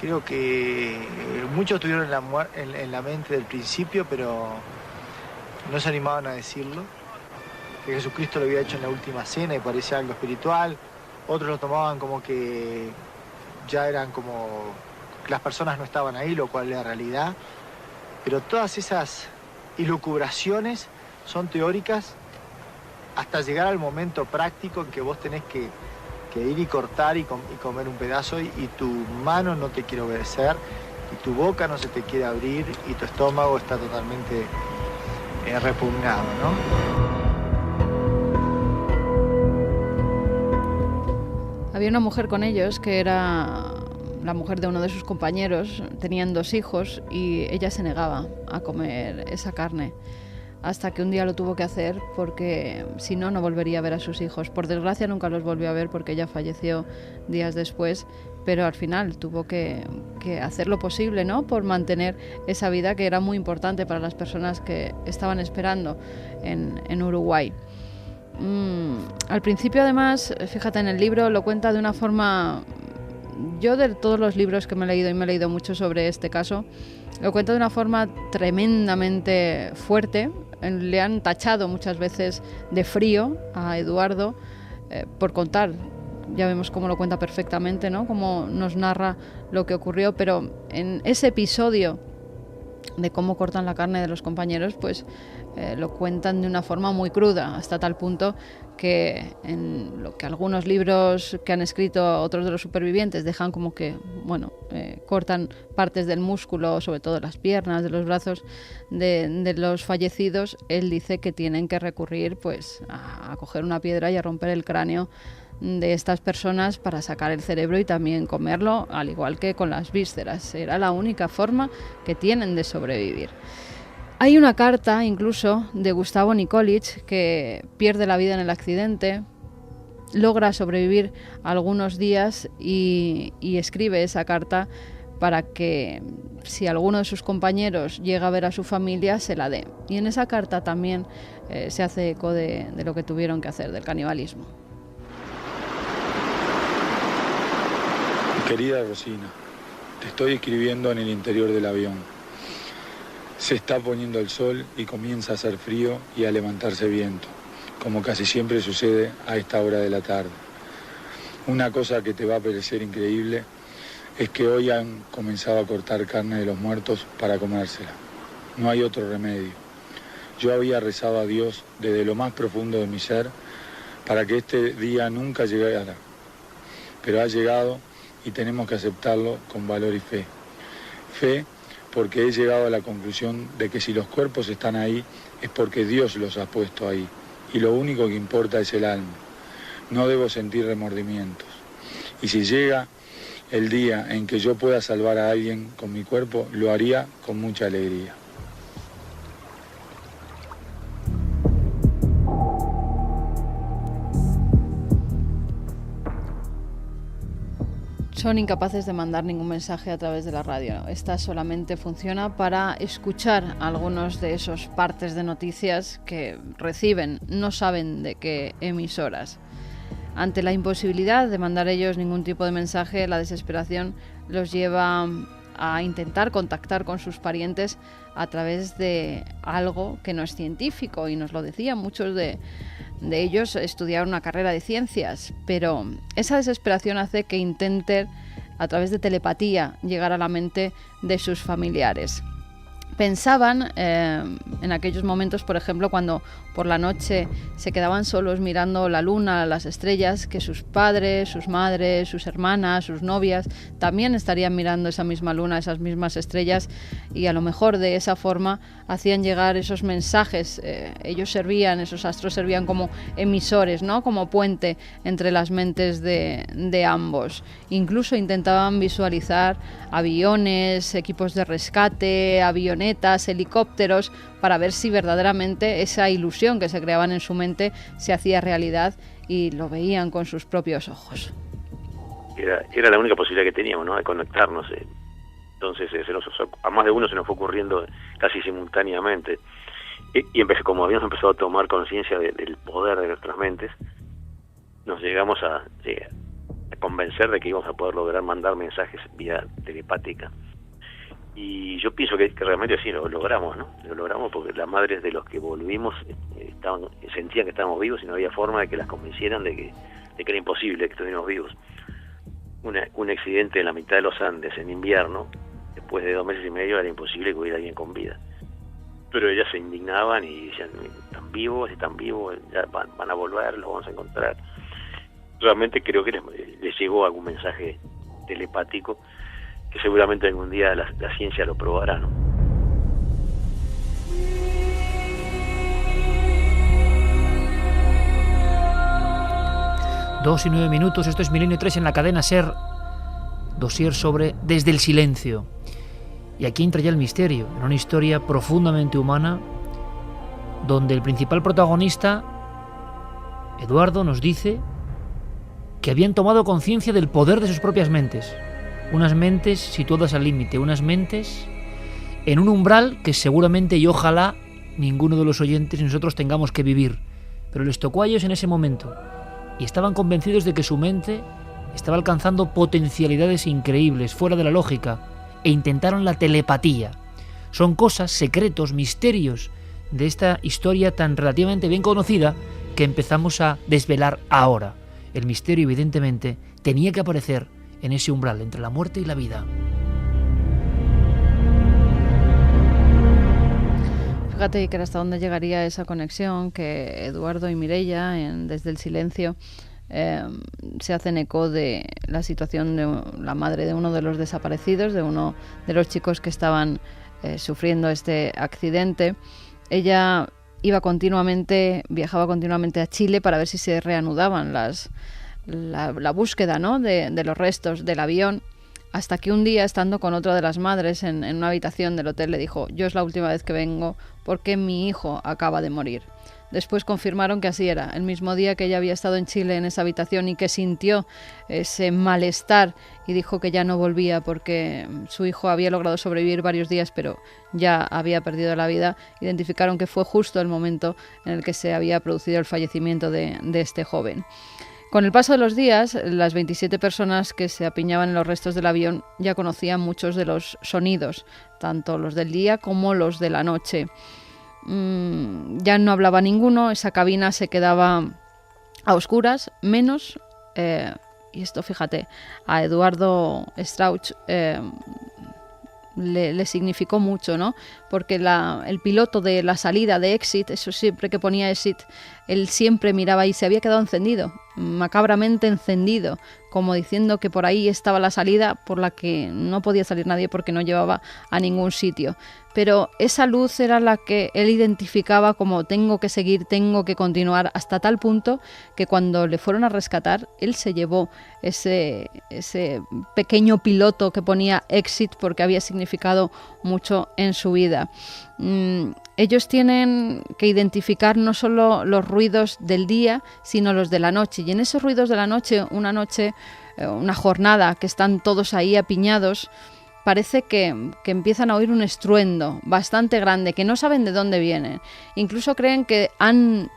S4: Creo que muchos tuvieron en la mente del principio, pero no se animaban a decirlo. Que Jesucristo lo había hecho en la última cena y parecía algo espiritual. Otros lo tomaban como que ya eran como que las personas no estaban ahí, lo cual era realidad. Pero todas esas elucubraciones son teóricas hasta llegar al momento práctico en que vos tenés que ir y cortar y comer un pedazo y tu mano no te quiere obedecer y tu boca no se te quiere abrir y tu estómago está totalmente repugnado, ¿no?
S2: Había una mujer con ellos que era la mujer de uno de sus compañeros, tenían 2 hijos y ella se negaba a comer esa carne, hasta que un día lo tuvo que hacer porque si no, no volvería a ver a sus hijos. Por desgracia nunca los volvió a ver porque ella falleció días después, pero al final tuvo que hacer lo posible, ¿no?, por mantener esa vida que era muy importante para las personas que estaban esperando en Uruguay. Al principio, además, fíjate, en el libro lo cuenta de una forma... Yo, de todos los libros que me he leído, y me he leído mucho sobre este caso, lo cuenta de una forma tremendamente fuerte. Le han tachado muchas veces de frío a Eduardo por contar. Ya vemos cómo lo cuenta perfectamente, ¿no?, cómo nos narra lo que ocurrió, pero en ese episodio de cómo cortan la carne de los compañeros, pues lo cuentan de una forma muy cruda, hasta tal punto que en lo que algunos libros que han escrito otros de los supervivientes dejan como que, bueno, cortan partes del músculo, sobre todo las piernas, de los brazos de los fallecidos. Él dice que tienen que recurrir pues a coger una piedra y a romper el cráneo de estas personas para sacar el cerebro y también comerlo, al igual que con las vísceras. Era la única forma que tienen de sobrevivir. Hay una carta incluso de Gustavo Nikolic, que pierde la vida en el accidente, logra sobrevivir algunos días y escribe esa carta para que si alguno de sus compañeros llega a ver a su familia, se la dé. Y en esa carta también se hace eco de lo que tuvieron que hacer, del canibalismo.
S5: Querida Rosina, te estoy escribiendo en el interior del avión. Se está poniendo el sol y comienza a hacer frío y a levantarse viento, como casi siempre sucede a esta hora de la tarde. Una cosa que te va a parecer increíble es que hoy han comenzado a cortar carne de los muertos para comérsela. No hay otro remedio. Yo había rezado a Dios desde lo más profundo de mi ser para que este día nunca llegara, pero ha llegado y tenemos que aceptarlo con valor y fe. Fe porque he llegado a la conclusión de que si los cuerpos están ahí es porque Dios los ha puesto ahí y lo único que importa es el alma. No debo sentir remordimientos. Y si llega el día en que yo pueda salvar a alguien con mi cuerpo, lo haría con mucha alegría.
S2: Son incapaces de mandar ningún mensaje a través de la radio. Esta solamente funciona para escuchar algunos de esos partes de noticias que reciben, no saben de qué emisoras. Ante la imposibilidad de mandar ellos ningún tipo de mensaje, la desesperación los lleva a intentar contactar con sus parientes a través de algo que no es científico, y nos lo decían muchos de ellos estudiaron una carrera de ciencias, pero esa desesperación hace que intenten a través de telepatía llegar a la mente de sus familiares. Pensaban en aquellos momentos, por ejemplo, cuando por la noche se quedaban solos mirando la luna, las estrellas, que sus padres, sus madres, sus hermanas, sus novias también estarían mirando esa misma luna, esas mismas estrellas, y a lo mejor de esa forma hacían llegar esos mensajes. Ellos servían, esos astros servían como emisores, ¿no? Como puente entre las mentes de ambos. Incluso intentaban visualizar aviones, equipos de rescate, avionetas, helicópteros, para ver si verdaderamente esa ilusión que se creaban en su mente se hacía realidad y lo veían con sus propios ojos.
S3: Era la única posibilidad que teníamos, ¿no? De conectarnos. Entonces a más de uno se nos fue ocurriendo casi simultáneamente. Y como habíamos empezado a tomar conciencia del poder de nuestras mentes, nos llegamos a convencer de que íbamos a poder lograr mandar mensajes vía telepática. Y yo pienso que realmente sí lo logramos, ¿no? Lo logramos porque las madres de los que volvimos sentían que estábamos vivos y no había forma de que las convencieran de que era imposible que estuviéramos vivos. Un accidente en la mitad de los Andes en invierno, después de 2 meses y medio, era imposible que hubiera alguien con vida. Pero ellas se indignaban y decían, están vivos, ya van a volver, los vamos a encontrar. Realmente creo que les llegó algún mensaje telepático que seguramente algún día la ciencia lo probará, ¿no?
S1: Dos y 9 minutos, esto es Milenio 3 en la cadena SER, dossier sobre Desde el Silencio. Y aquí entra ya el misterio, en una historia profundamente humana, donde el principal protagonista, Eduardo, nos dice que habían tomado conciencia del poder de sus propias mentes. Unas mentes situadas al límite, unas mentes en un umbral que seguramente y ojalá ninguno de los oyentes y nosotros tengamos que vivir. Pero les tocó a ellos en ese momento y estaban convencidos de que su mente estaba alcanzando potencialidades increíbles, fuera de la lógica, e intentaron la telepatía. Son cosas, secretos, misterios de esta historia tan relativamente bien conocida que empezamos a desvelar ahora. El misterio, evidentemente, tenía que aparecer en ese umbral entre la muerte y la vida.
S2: Fíjate, Iker, hasta dónde llegaría esa conexión que Eduardo y Mireia, Desde el Silencio, se hacen eco de la situación de la madre de uno de los desaparecidos, de uno de los chicos que estaban sufriendo este accidente. Ella viajaba continuamente a Chile para ver si se reanudaban la búsqueda, ¿no?, de los restos del avión, hasta que un día, estando con otra de las madres en una habitación del hotel, le dijo: yo es la última vez que vengo porque mi hijo acaba de morir. Después confirmaron que así era, el mismo día que ella había estado en Chile en esa habitación y que sintió ese malestar y dijo que ya no volvía porque su hijo había logrado sobrevivir varios días pero ya había perdido la vida. Identificaron que fue justo el momento en el que se había producido el fallecimiento de este joven. Con el paso de los días, las 27 personas que se apiñaban en los restos del avión ya conocían muchos de los sonidos, tanto los del día como los de la noche. Ya no hablaba ninguno, esa cabina se quedaba a oscuras, menos, y esto fíjate, a Eduardo Strauch le significó mucho, ¿no? Porque el piloto de la salida de Exit, eso siempre que ponía Exit, él siempre miraba y se había quedado encendido. macabramente encendido, como diciendo que por ahí estaba la salida por la que no podía salir nadie porque no llevaba a ningún sitio. Pero esa luz era la que él identificaba como tengo que seguir, tengo que continuar, hasta tal punto que cuando le fueron a rescatar, él se llevó ese pequeño piloto que ponía Exit porque había significado mucho en su vida. Ellos tienen que identificar no solo los ruidos del día, sino los de la noche. Y en esos ruidos de la noche, una jornada que están todos ahí apiñados, parece que empiezan a oír un estruendo bastante grande, que no saben de dónde viene. Incluso creen que han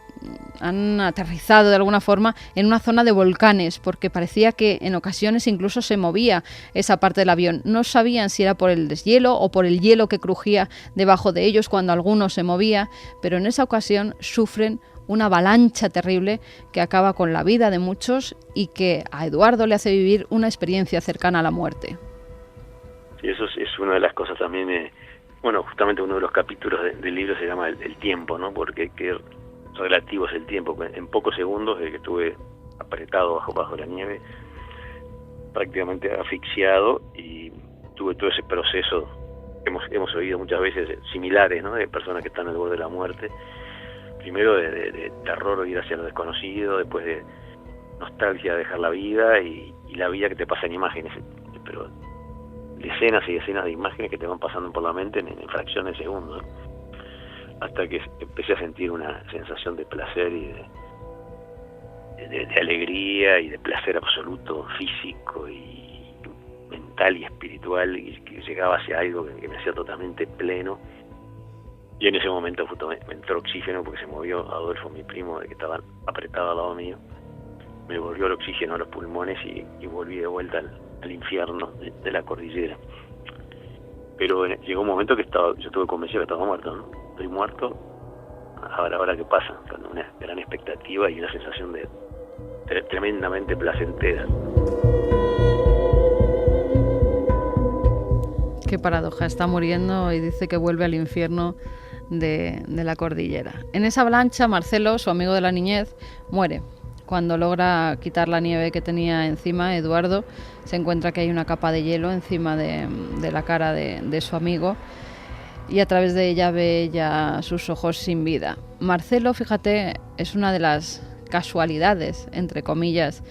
S2: aterrizado de alguna forma en una zona de volcanes, porque parecía que en ocasiones incluso se movía esa parte del avión. No sabían si era por el deshielo o por el hielo que crujía debajo de ellos cuando alguno se movía, pero en esa ocasión sufren una avalancha terrible que acaba con la vida de muchos y que a Eduardo le hace vivir una experiencia cercana a la muerte.
S3: Sí, eso es una de las cosas también, justamente uno de los capítulos del libro se llama el tiempo, ¿no? Porque qué relativo es el tiempo. En pocos segundos, desde que estuve apretado bajo la nieve, prácticamente asfixiado, y tuve todo ese proceso que hemos oído muchas veces similares, ¿no? De personas que están al borde de la muerte. Primero de terror, ir hacia lo desconocido, después de nostalgia de dejar la vida y la vida que te pasa en imágenes, pero decenas y decenas de imágenes que te van pasando por la mente en fracciones de segundos, hasta que empecé a sentir una sensación de placer y de alegría y de placer absoluto, físico y mental y espiritual, y que llegaba hacia algo que me hacía totalmente pleno. Y en ese momento justo me entró oxígeno porque se movió Adolfo, mi primo, que estaba apretado al lado mío. Me volvió el oxígeno a los pulmones y volví de vuelta al infierno de la cordillera. Pero llegó un momento que yo estuve convencido que estaba muerto, ¿no? Estoy muerto, ahora qué pasa, con una gran expectativa y una sensación tremendamente placentera.
S2: Qué paradoja, está muriendo y dice que vuelve al infierno de la cordillera. En esa avalancha, Marcelo, su amigo de la niñez, muere. Cuando logra quitar la nieve que tenía encima, Eduardo se encuentra que hay una capa de hielo encima de la cara de su amigo, y a través de ella ve ya sus ojos sin vida. Marcelo, fíjate, es una de las casualidades, entre comillas,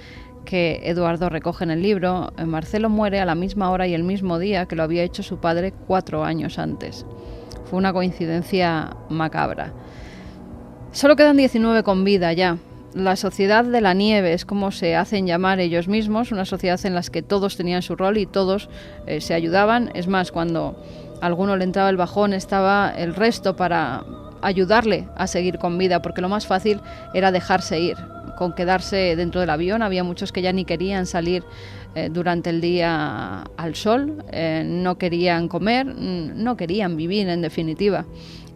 S2: que Eduardo recoge en el libro. Marcelo muere a la misma hora y el mismo día que lo había hecho su padre 4 años antes. Fue una coincidencia macabra. Solo quedan 19 con vida ya. La sociedad de la nieve es como se hacen llamar ellos mismos, una sociedad en la que todos tenían su rol y todos se ayudaban. Es más, cuando a alguno le entraba el bajón, estaba el resto para ayudarle a seguir con vida, porque lo más fácil era dejarse ir. Con quedarse dentro del avión, había muchos que ya ni querían salir durante el día al sol, no querían comer, no querían vivir en definitiva.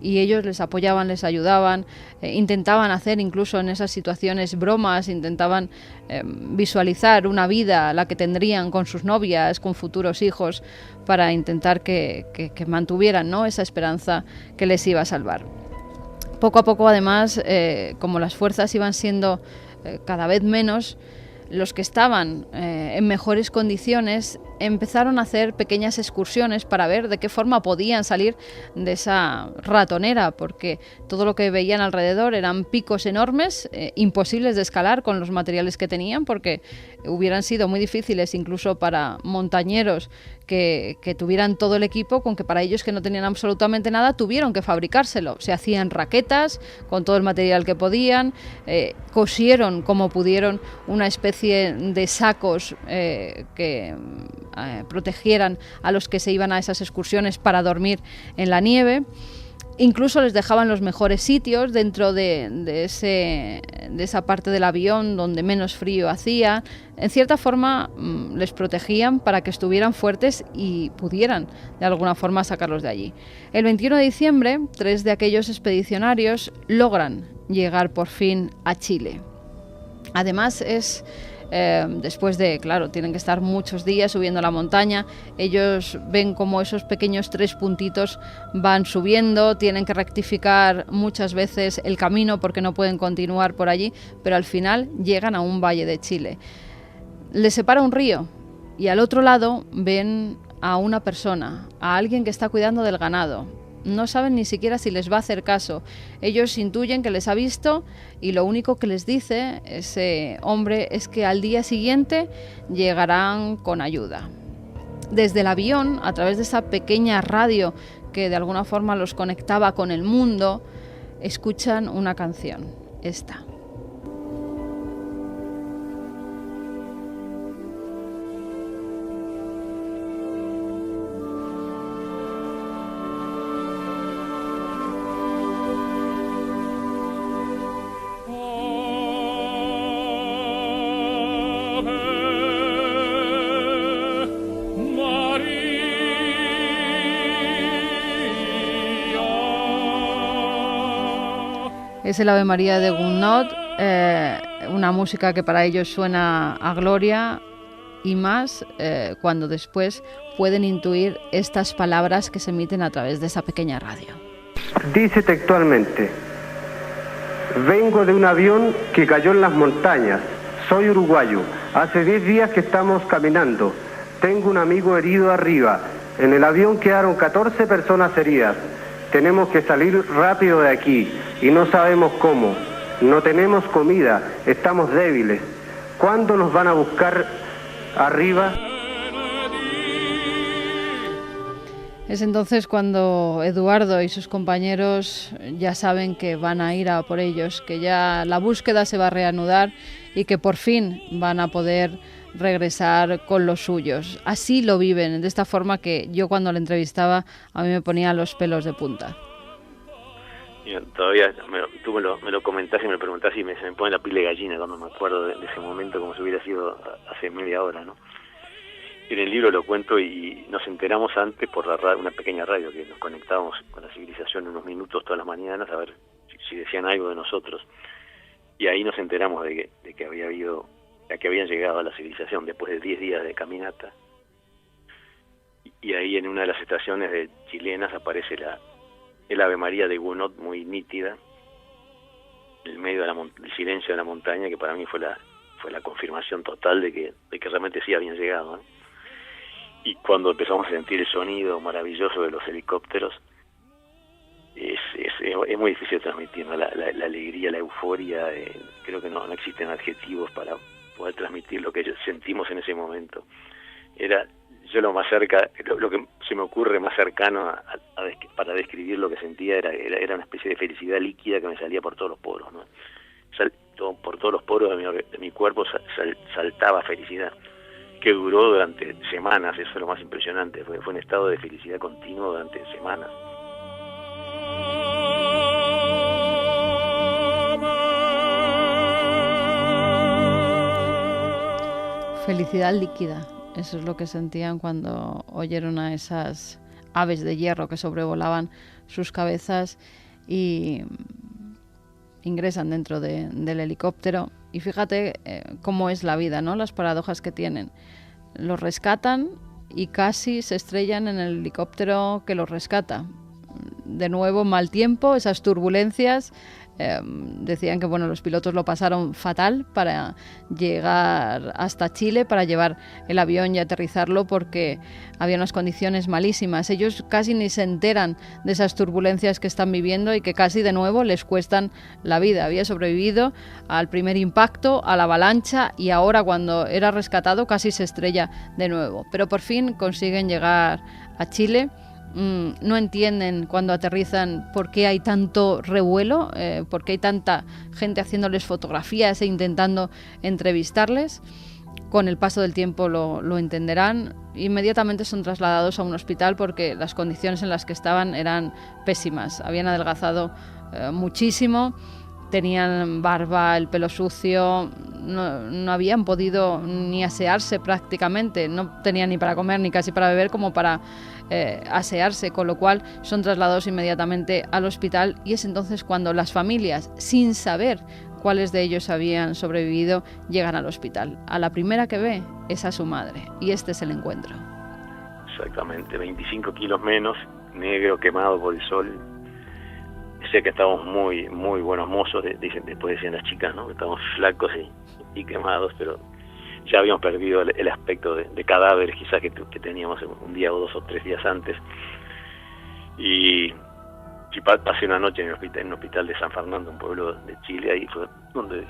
S2: Y ellos les apoyaban, les ayudaban, intentaban hacer incluso en esas situaciones bromas, intentaban visualizar una vida, la que tendrían con sus novias, con futuros hijos, para intentar que mantuvieran, ¿no?, esa esperanza que les iba a salvar. Poco a poco, además, como las fuerzas iban siendo cada vez menos, los que estaban en mejores condiciones empezaron a hacer pequeñas excursiones para ver de qué forma podían salir de esa ratonera, porque todo lo que veían alrededor eran picos enormes, imposibles de escalar con los materiales que tenían, porque hubieran sido muy difíciles incluso para montañeros que tuvieran todo el equipo, con que para ellos, que no tenían absolutamente nada, tuvieron que fabricárselo. Se hacían raquetas con todo el material que podían, cosieron como pudieron una especie de sacos que protegieran a los que se iban a esas excursiones para dormir en la nieve. Incluso les dejaban los mejores sitios dentro de esa parte del avión donde menos frío hacía. En cierta forma les protegían para que estuvieran fuertes y pudieran de alguna forma sacarlos de allí. El 21 de diciembre, 3 de aquellos expedicionarios logran llegar por fin a Chile. Además es después de, claro, tienen que estar muchos días subiendo la montaña. Ellos ven como esos pequeños 3 puntitos van subiendo, tienen que rectificar muchas veces el camino porque no pueden continuar por allí, pero al final llegan a un valle de Chile. Les separa un río y al otro lado ven a una persona, a alguien que está cuidando del ganado. No saben ni siquiera si les va a hacer caso. Ellos intuyen que les ha visto y lo único que les dice ese hombre es que al día siguiente llegarán con ayuda. Desde el avión, a través de esa pequeña radio que de alguna forma los conectaba con el mundo, escuchan una canción, esta. Es el Ave María de Gounod, una música que para ellos suena a gloria y más cuando después pueden intuir estas palabras que se emiten a través de esa pequeña radio.
S6: Dice textualmente: vengo de un avión que cayó en las montañas, soy uruguayo, hace 10 días que estamos caminando, tengo un amigo herido arriba, en el avión quedaron 14 personas heridas. Tenemos que salir rápido de aquí y no sabemos cómo. No tenemos comida, estamos débiles. ¿Cuándo nos van a buscar arriba?
S2: Es entonces cuando Eduardo y sus compañeros ya saben que van a ir a por ellos, que ya la búsqueda se va a reanudar y que por fin van a poder regresar con los suyos. Así lo viven, de esta forma que yo cuando le entrevistaba a mí me ponía los pelos de punta.
S3: Todavía tú me lo comentás y me preguntás y se me pone la piel de gallina cuando me acuerdo de ese momento como si hubiera sido hace media hora, ¿no? En el libro lo cuento y nos enteramos antes por una pequeña radio que nos conectábamos con la civilización unos minutos todas las mañanas a ver si decían algo de nosotros, y ahí nos enteramos de que habían llegado a la civilización después de 10 días de caminata, y ahí en una de las estaciones chilenas aparece el Ave María de Gounod muy nítida en el medio del silencio de la montaña, que para mí fue la confirmación total de que realmente sí habían llegado, ¿no? Y cuando empezamos a sentir el sonido maravilloso de los helicópteros, es muy difícil transmitir, ¿no? La alegría, la euforia, creo que no existen adjetivos para poder transmitir lo que sentimos en ese momento. Era yo lo más cerca, lo que se me ocurre más cercano para describir lo que sentía era una especie de felicidad líquida que me salía por todos los poros, ¿no? Por todos los poros de mi cuerpo saltaba felicidad, que duró durante semanas. Eso es lo más impresionante, fue un estado de felicidad continuo durante semanas.
S2: Felicidad líquida, eso es lo que sentían cuando oyeron a esas aves de hierro que sobrevolaban sus cabezas y ingresan dentro del helicóptero. Y fíjate cómo es la vida, ¿no? Las paradojas que tienen. Los rescatan y casi se estrellan en el helicóptero que los rescata. De nuevo, mal tiempo, esas turbulencias. Decían que los pilotos lo pasaron fatal para llegar hasta Chile, para llevar el avión y aterrizarlo, porque había unas condiciones malísimas. Ellos casi ni se enteran de esas turbulencias que están viviendo y que casi de nuevo les cuestan la vida. Había sobrevivido al primer impacto, a la avalancha, y ahora cuando era rescatado casi se estrella de nuevo. Pero por fin consiguen llegar a Chile. No entienden cuando aterrizan por qué hay tanto revuelo, por qué hay tanta gente haciéndoles fotografías e intentando entrevistarles. Con el paso del tiempo lo entenderán. Inmediatamente son trasladados a un hospital porque las condiciones en las que estaban eran pésimas. Habían adelgazado muchísimo, tenían barba, el pelo sucio, no habían podido ni asearse prácticamente, no tenían ni para comer ni casi para beber como para asearse, con lo cual son trasladados inmediatamente al hospital, y es entonces cuando las familias, sin saber cuáles de ellos habían sobrevivido, llegan al hospital. A la primera que ve es a su madre, y este es el encuentro.
S3: Exactamente, 25 kilos menos, negro, quemado por el sol. Sé que estábamos muy buenos mozos, después decían las chicas, ¿no? Que estábamos flacos y quemados, pero ya habíamos perdido el aspecto de cadáveres quizás que teníamos un día o 2 o 3 días antes. Y pasé una noche en un hospital de San Fernando, un pueblo de Chile. Ahí fue donde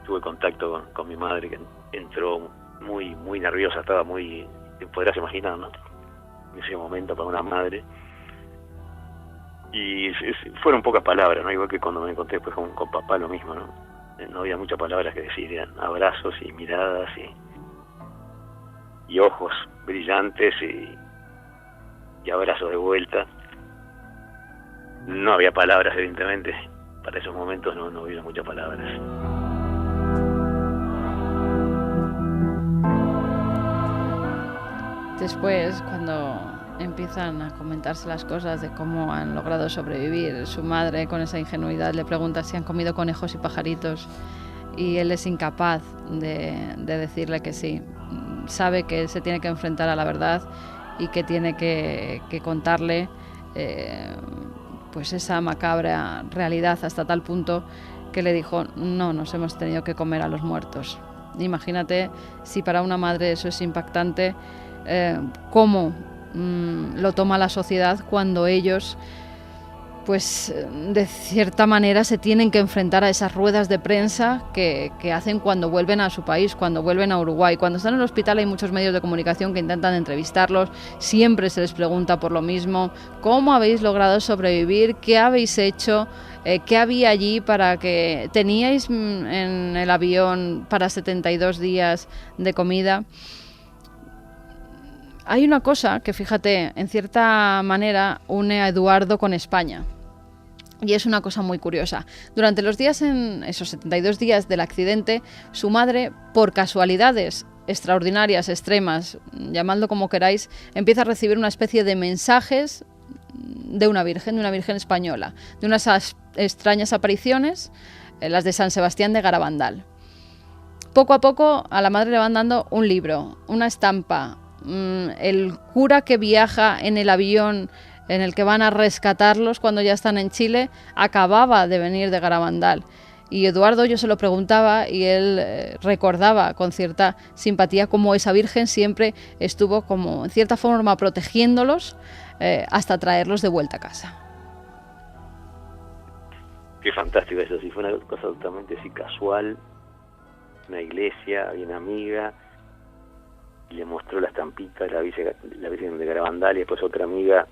S3: tuve contacto con mi madre, que entró muy nerviosa, estaba te podrás imaginar, ¿no? En ese momento para una madre. Y fueron pocas palabras, ¿no? Igual que cuando me encontré después con papá, lo mismo, ¿no? No había muchas palabras que decir, eran abrazos y miradas y ojos brillantes y abrazos de vuelta. No había palabras, evidentemente. Para esos momentos no hubo muchas palabras.
S2: Después, cuando empiezan a comentarse las cosas de cómo han logrado sobrevivir, su madre, con esa ingenuidad, le pregunta si han comido conejos y pajaritos, y él es incapaz de decirle que sí. Sabe que se tiene que enfrentar a la verdad y que tiene que contarle pues esa macabra realidad, hasta tal punto que le dijo: no, nos hemos tenido que comer a los muertos. Imagínate si para una madre eso es impactante, cómo lo toma la sociedad cuando ellos, pues de cierta manera, se tienen que enfrentar a esas ruedas de prensa que hacen cuando vuelven a su país, cuando vuelven a Uruguay. Cuando están en el hospital hay muchos medios de comunicación que intentan entrevistarlos, siempre se les pregunta por lo mismo: ¿cómo habéis logrado sobrevivir? ¿Qué habéis hecho? ¿Qué había allí para que teníais en el avión para 72 días de comida? Hay una cosa que, fíjate, en cierta manera une a Eduardo con España. Y es una cosa muy curiosa. Durante los días, en esos 72 días del accidente, su madre, por casualidades extraordinarias, extremas, llamadlo como queráis, empieza a recibir una especie de mensajes de una virgen española, de unas extrañas apariciones, las de San Sebastián de Garabandal. Poco a poco a la madre le van dando un libro, una estampa, el cura que viaja en el avión en el que van a rescatarlos cuando ya están en Chile acababa de venir de Garabandal. Y Eduardo, yo se lo preguntaba y él recordaba con cierta simpatía cómo esa virgen siempre estuvo como en cierta forma protegiéndolos hasta traerlos de vuelta a casa.
S3: Qué fantástico eso, sí, fue una cosa totalmente así casual. Una iglesia, había una amiga, y le mostró la estampita de la Virgen de Garabandal, y después otra amiga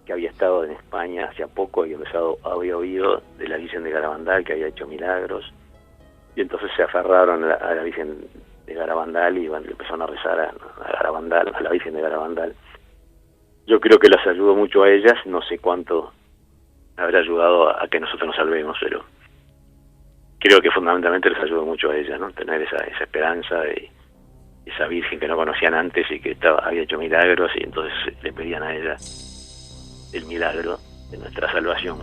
S3: que había estado en España hace poco y había oído de la Virgen de Garabandal, que había hecho milagros, y entonces se aferraron a la Virgen de Garabandal y le empezaron a rezar a Garabandal, a la Virgen de Garabandal. Yo creo que las ayudó mucho a ellas, no sé cuánto habrá ayudado a que nosotros nos salvemos, pero creo que fundamentalmente les ayudó mucho a ellas, ¿no? Tener esa esperanza de esa Virgen que no conocían antes y que había hecho milagros, y entonces le pedían a ella el milagro de nuestra salvación.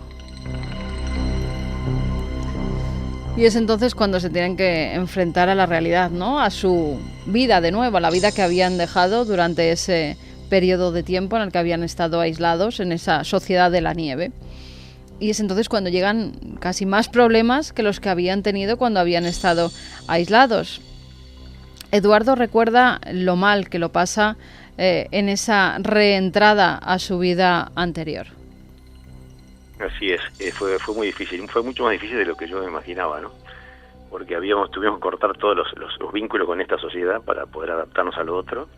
S2: Y es entonces cuando se tienen que enfrentar a la realidad, ¿no? A su vida de nuevo, a la vida que habían dejado durante ese periodo de tiempo en el que habían estado aislados en esa sociedad de la nieve. Y es entonces cuando llegan casi más problemas que los que habían tenido cuando habían estado aislados. Eduardo recuerda lo mal que lo pasa en esa reentrada a su vida anterior.
S3: Así es, fue muy difícil, fue mucho más difícil de lo que yo me imaginaba, ¿no? Porque tuvimos que cortar todos los vínculos con esta sociedad para poder adaptarnos a lo otro,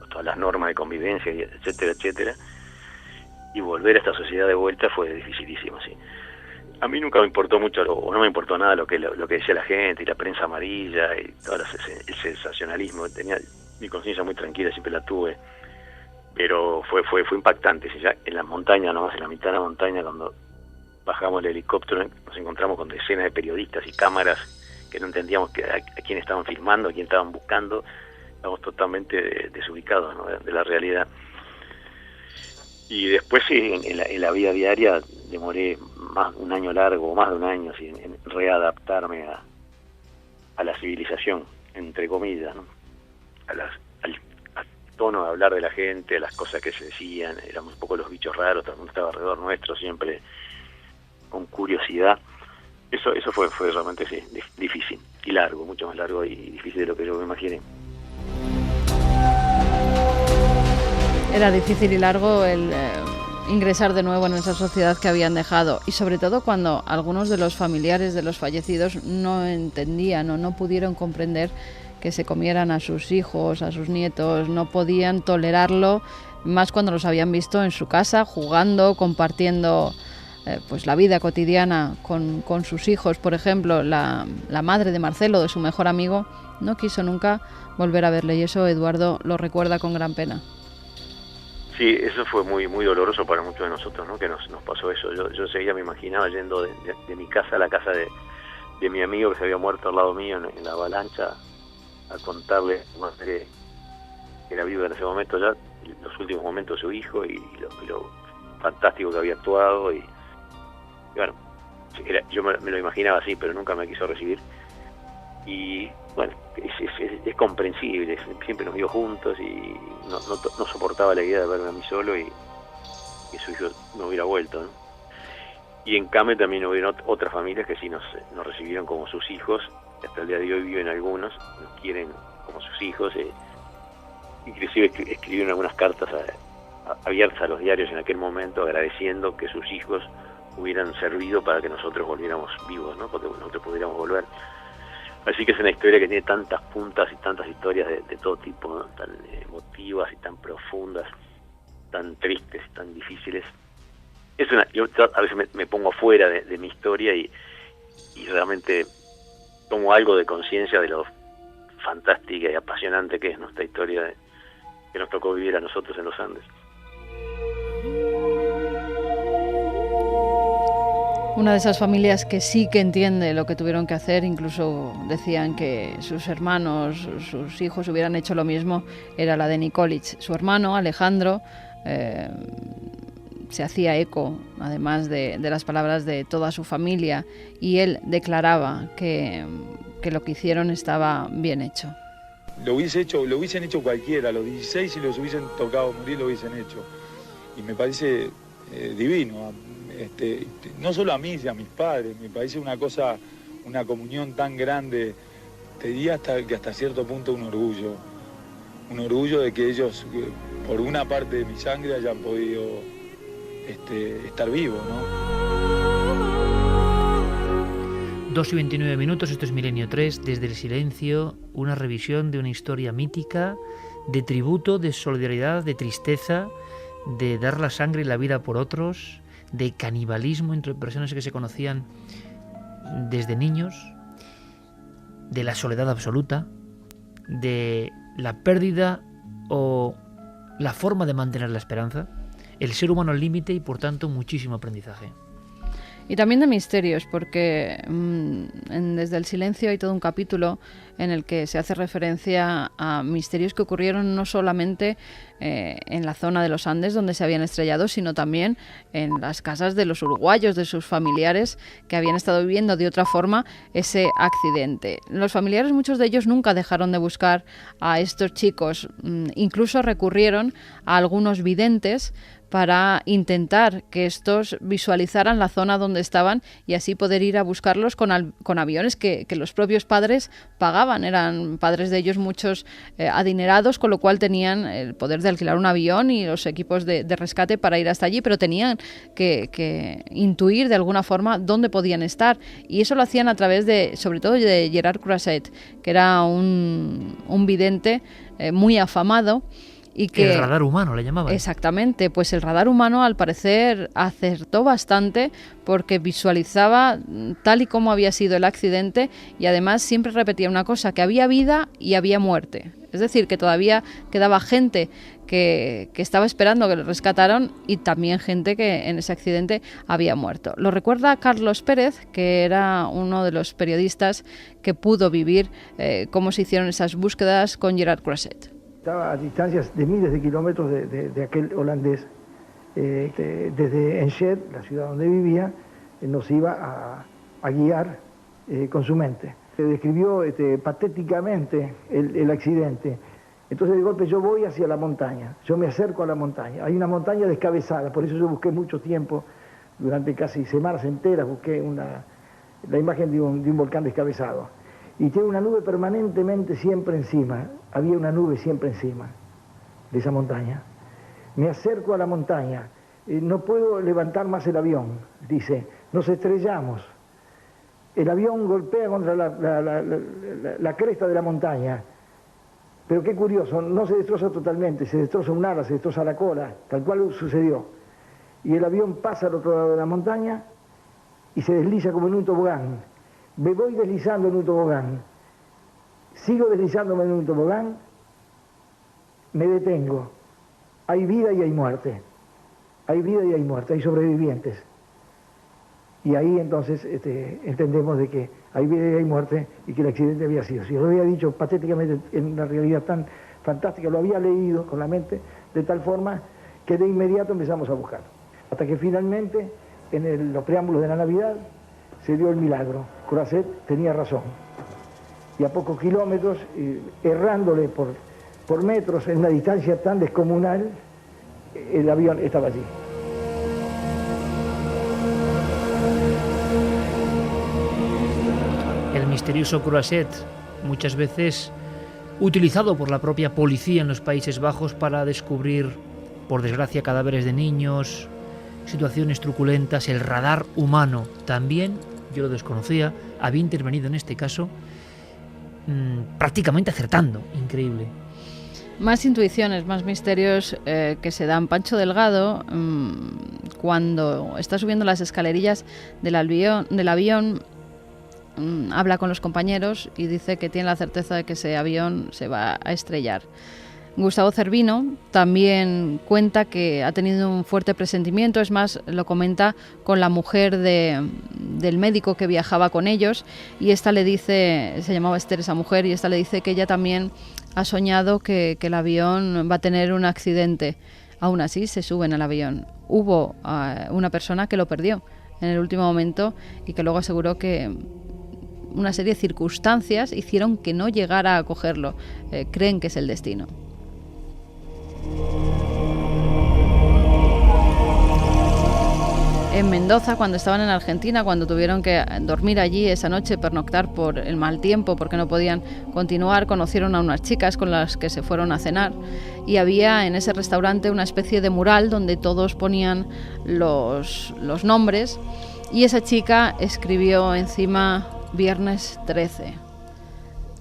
S3: todas las normas de convivencia, etcétera, etcétera, y volver a esta sociedad de vuelta fue dificilísimo, sí. A mí nunca me importó mucho, o no me importó nada lo que decía la gente, y la prensa amarilla, y todo el sensacionalismo. Tenía mi conciencia muy tranquila, siempre la tuve, pero fue impactante. Si ya en la montaña, nomás en la mitad de la montaña, cuando bajamos el helicóptero, nos encontramos con decenas de periodistas y cámaras que no entendíamos a quién estaban filmando, a quién estaban buscando. Estábamos totalmente desubicados, ¿no? de la realidad. Y después sí, en la vida diaria demoré un año largo, más de un año, sí, en readaptarme a la civilización, entre comillas, ¿no? Al tono de hablar de la gente, a las cosas que se decían. Éramos un poco los bichos raros, todo el mundo estaba alrededor nuestro, siempre con curiosidad. Eso fue realmente sí, difícil y largo, mucho más largo y difícil de lo que yo me imaginé.
S2: Era difícil y largo el ingresar de nuevo en esa sociedad que habían dejado, y sobre todo cuando algunos de los familiares de los fallecidos no entendían o no pudieron comprender que se comieran a sus hijos, a sus nietos, no podían tolerarlo, más cuando los habían visto en su casa jugando, compartiendo pues la vida cotidiana con sus hijos. Por ejemplo, la madre de Marcelo, de su mejor amigo, no quiso nunca volver a verle, y eso Eduardo lo recuerda con gran pena.
S3: Sí, eso fue muy muy doloroso para muchos de nosotros, ¿no? Que nos pasó eso. Yo seguía, me imaginaba yendo de mi casa a la casa de mi amigo que se había muerto al lado mío en la avalancha, a contarle a su madre, que era viva en ese momento ya, los últimos momentos de su hijo y lo fantástico que había actuado. Y bueno, yo me lo imaginaba así, pero nunca me quiso recibir. Y bueno, es comprensible, siempre nos vio juntos y no soportaba la idea de verme a mí solo y que su hijo no hubiera vuelto, ¿no? Y en Came también hubieron otras familias que sí nos recibieron como sus hijos. Hasta el día de hoy viven algunos, nos quieren como sus hijos, inclusive escribieron algunas cartas abiertas a los diarios en aquel momento agradeciendo que sus hijos hubieran servido para que nosotros volviéramos vivos, ¿no? Porque nosotros pudiéramos volver. Así que es una historia que tiene tantas puntas y tantas historias de todo tipo, ¿no? Tan emotivas y tan profundas, tan tristes, tan difíciles. Yo a veces me pongo fuera de mi historia y realmente tomo algo de conciencia de lo fantástica y apasionante que es nuestra historia que nos tocó vivir a nosotros en los Andes.
S2: Una de esas familias que sí que entiende lo que tuvieron que hacer, incluso decían que sus hermanos, sus hijos hubieran hecho lo mismo, era la de Nikolić. Su hermano, Alejandro, se hacía eco, además de las palabras de toda su familia, y él declaraba que lo que hicieron estaba bien hecho.
S5: Lo hubiesen hecho cualquiera, a los 16 si los hubiesen tocado morir lo hubiesen hecho. Y me parece divino, no solo a mí y a mis padres, me parece una comunión tan grande, te diría hasta cierto punto un orgullo de que ellos, por una parte de mi sangre, hayan podido estar vivos, ¿no?
S1: 2:29, esto es Milenio 3, desde el silencio, una revisión de una historia mítica, de tributo, de solidaridad, de tristeza, de dar la sangre y la vida por otros, de canibalismo entre personas que se conocían desde niños, de la soledad absoluta, de la pérdida o la forma de mantener la esperanza, el ser humano al límite y por tanto muchísimo aprendizaje.
S2: Y también de misterios, porque desde el silencio hay todo un capítulo en el que se hace referencia a misterios que ocurrieron no solamente en la zona de los Andes donde se habían estrellado, sino también en las casas de los uruguayos, de sus familiares que habían estado viviendo de otra forma ese accidente. Los familiares, muchos de ellos, nunca dejaron de buscar a estos chicos, incluso recurrieron a algunos videntes para intentar que estos visualizaran la zona donde estaban y así poder ir a buscarlos con aviones que los propios padres pagaban. Eran padres de ellos muchos adinerados, con lo cual tenían el poder de alquilar un avión y los equipos de rescate para ir hasta allí, pero tenían que intuir de alguna forma dónde podían estar, y eso lo hacían a través sobre todo de Gerard Croiset, que era un vidente muy afamado. Y que,
S1: el radar humano le llamaban.
S2: Exactamente, pues el radar humano al parecer acertó bastante porque visualizaba tal y como había sido el accidente, y además siempre repetía una cosa, que había vida y había muerte. Es decir, que todavía quedaba gente que estaba esperando que le rescataran, y también gente que en ese accidente había muerto. Lo recuerda Carlos Pérez, que era uno de los periodistas que pudo vivir cómo se hicieron esas búsquedas con Gerard Croiset.
S7: Estaba a distancias de miles de kilómetros de aquel holandés, desde Enschede, la ciudad donde vivía, nos iba a guiar con su mente. Describió patéticamente el accidente. Entonces de golpe yo voy hacia la montaña, yo me acerco a la montaña. Hay una montaña descabezada, por eso yo busqué mucho tiempo, durante casi semanas enteras, busqué la imagen de un volcán descabezado. Y tiene una nube permanentemente siempre encima, había una nube siempre encima de esa montaña. Me acerco a la montaña, no puedo levantar más el avión, dice, nos estrellamos. El avión golpea contra la cresta de la montaña, pero qué curioso, no se destroza totalmente, se destroza un ala, se destroza la cola, tal cual sucedió. Y el avión pasa al otro lado de la montaña y se desliza como en un tobogán. Me voy deslizando en un tobogán, sigo deslizándome en un tobogán, me detengo. Hay vida y hay muerte, hay vida y hay muerte, hay sobrevivientes. Y ahí entonces entendemos de que hay vida y hay muerte y que el accidente había sido. Si lo había dicho patéticamente en una realidad tan fantástica, lo había leído con la mente de tal forma que de inmediato empezamos a buscar. Hasta que finalmente, en los preámbulos de la Navidad, se dio el milagro. Croiset tenía razón. Y a pocos kilómetros, errándole por metros en una distancia tan descomunal, el avión estaba allí.
S1: El misterioso Croiset, muchas veces utilizado por la propia policía en los Países Bajos para descubrir, por desgracia, cadáveres de niños, situaciones truculentas. El radar humano también, yo lo desconocía, había intervenido en este caso, prácticamente acertando, increíble.
S2: Más intuiciones, más misterios que se dan. Pancho Delgado, cuando está subiendo las escalerillas del avión, habla con los compañeros y dice que tiene la certeza de que ese avión se va a estrellar. Gustavo Cervino también cuenta que ha tenido un fuerte presentimiento, es más, lo comenta con la mujer del médico que viajaba con ellos, y esta le dice, se llamaba Esther esa mujer, y esta le dice que ella también ha soñado que el avión va a tener un accidente. Aún así se suben al avión. Hubo una persona que lo perdió en el último momento y que luego aseguró que una serie de circunstancias hicieron que no llegara a cogerlo. Creen que es el destino. En Mendoza, cuando estaban en Argentina, cuando tuvieron que dormir allí esa noche, pernoctar por el mal tiempo, porque no podían continuar, conocieron a unas chicas con las que se fueron a cenar, y había en ese restaurante una especie de mural donde todos ponían los nombres, y esa chica escribió encima Viernes 13.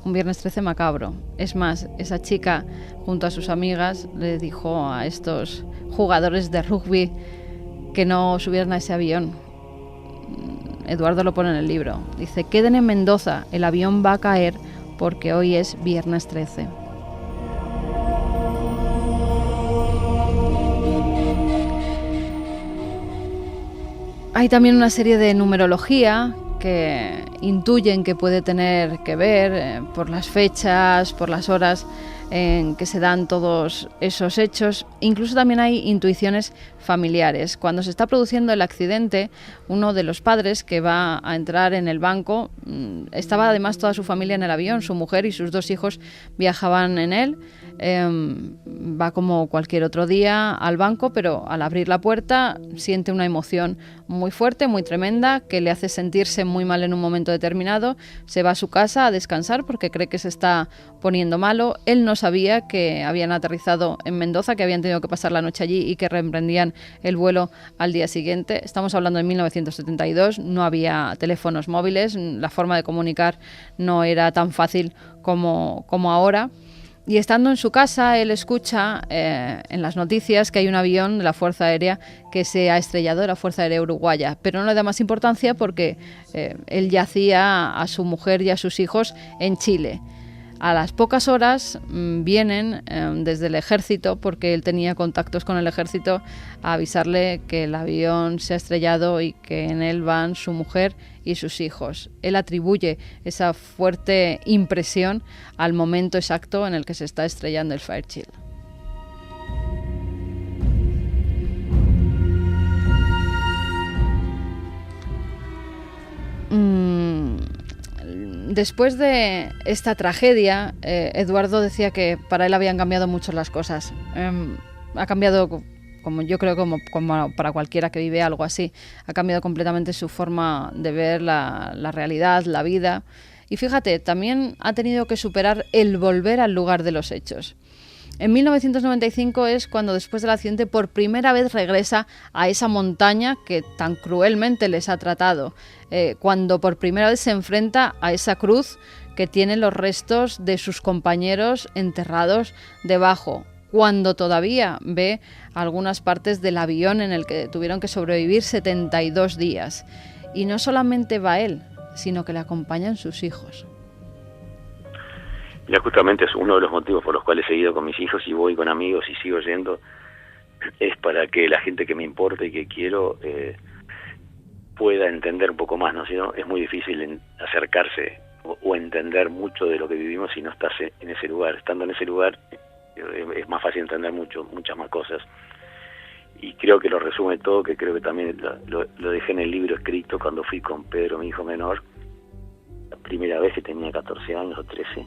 S2: Un viernes 13 macabro. Es más, esa chica, junto a sus amigas, le dijo a estos jugadores de rugby que no subieran a ese avión. Eduardo lo pone en el libro. Dice, queden en Mendoza, el avión va a caer porque hoy es viernes 13. Hay también una serie de numerología que intuyen que puede tener que ver por las fechas, por las horas en que se dan todos esos hechos. Incluso también hay intuiciones familiares. Cuando se está produciendo el accidente, uno de los padres que va a entrar en el banco, estaba además toda su familia en el avión, su mujer y sus 2 hijos viajaban en él. Va como cualquier otro día al banco, pero al abrir la puerta siente una emoción muy fuerte, muy tremenda, que le hace sentirse muy mal en un momento determinado. Se va a su casa a descansar porque cree que se está poniendo malo. Él no sabía que habían aterrizado en Mendoza, que habían tenido que pasar la noche allí y que reemprendían el vuelo al día siguiente. Estamos hablando de 1972, no había teléfonos móviles, la forma de comunicar no era tan fácil como ahora. Y estando en su casa, él escucha en las noticias que hay un avión de la Fuerza Aérea que se ha estrellado, de la Fuerza Aérea Uruguaya, pero no le da más importancia porque él yacía a su mujer y a sus hijos en Chile. A las pocas horas vienen desde el ejército, porque él tenía contactos con el ejército, a avisarle que el avión se ha estrellado y que en él van su mujer y sus hijos. Él atribuye esa fuerte impresión al momento exacto en el que se está estrellando el Fairchild. Después de esta tragedia, Eduardo decía que para él habían cambiado mucho las cosas. Ha cambiado, como yo creo, como para cualquiera que vive algo así, ha cambiado completamente su forma de ver la realidad, la vida. Y fíjate, también ha tenido que superar el volver al lugar de los hechos. En 1995 es cuando, después del accidente, por primera vez regresa a esa montaña que tan cruelmente les ha tratado. Cuando por primera vez se enfrenta a esa cruz que tiene los restos de sus compañeros enterrados debajo. Cuando todavía ve algunas partes del avión en el que tuvieron que sobrevivir 72 días. Y no solamente va él, sino que le acompañan sus hijos.
S3: Ya justamente es uno de los motivos por los cuales he seguido con mis hijos y voy con amigos y sigo yendo, es para que la gente que me importa y que quiero pueda entender un poco más, ¿no? Si no, es muy difícil acercarse o entender mucho de lo que vivimos si no estás en ese lugar. Estando en ese lugar es más fácil entender muchas más cosas. Y creo que lo resume todo, que creo que también lo dejé en el libro escrito cuando fui con Pedro, mi hijo menor, la primera vez que tenía 14 años o 13.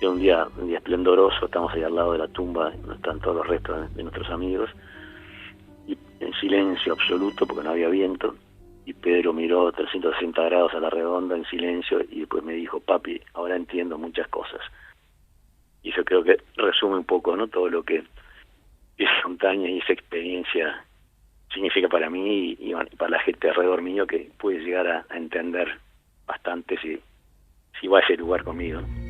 S3: Era un día esplendoroso, estamos ahí al lado de la tumba, donde están todos los restos de nuestros amigos, y en silencio absoluto porque no había viento, y Pedro miró 360 grados a la redonda en silencio y después me dijo: papi, ahora entiendo muchas cosas. Y eso creo que resume un poco, ¿no?, todo lo que esa montaña y esa experiencia significa para mí y para la gente alrededor mío, que puede llegar a entender bastante si va a ese lugar conmigo, ¿no?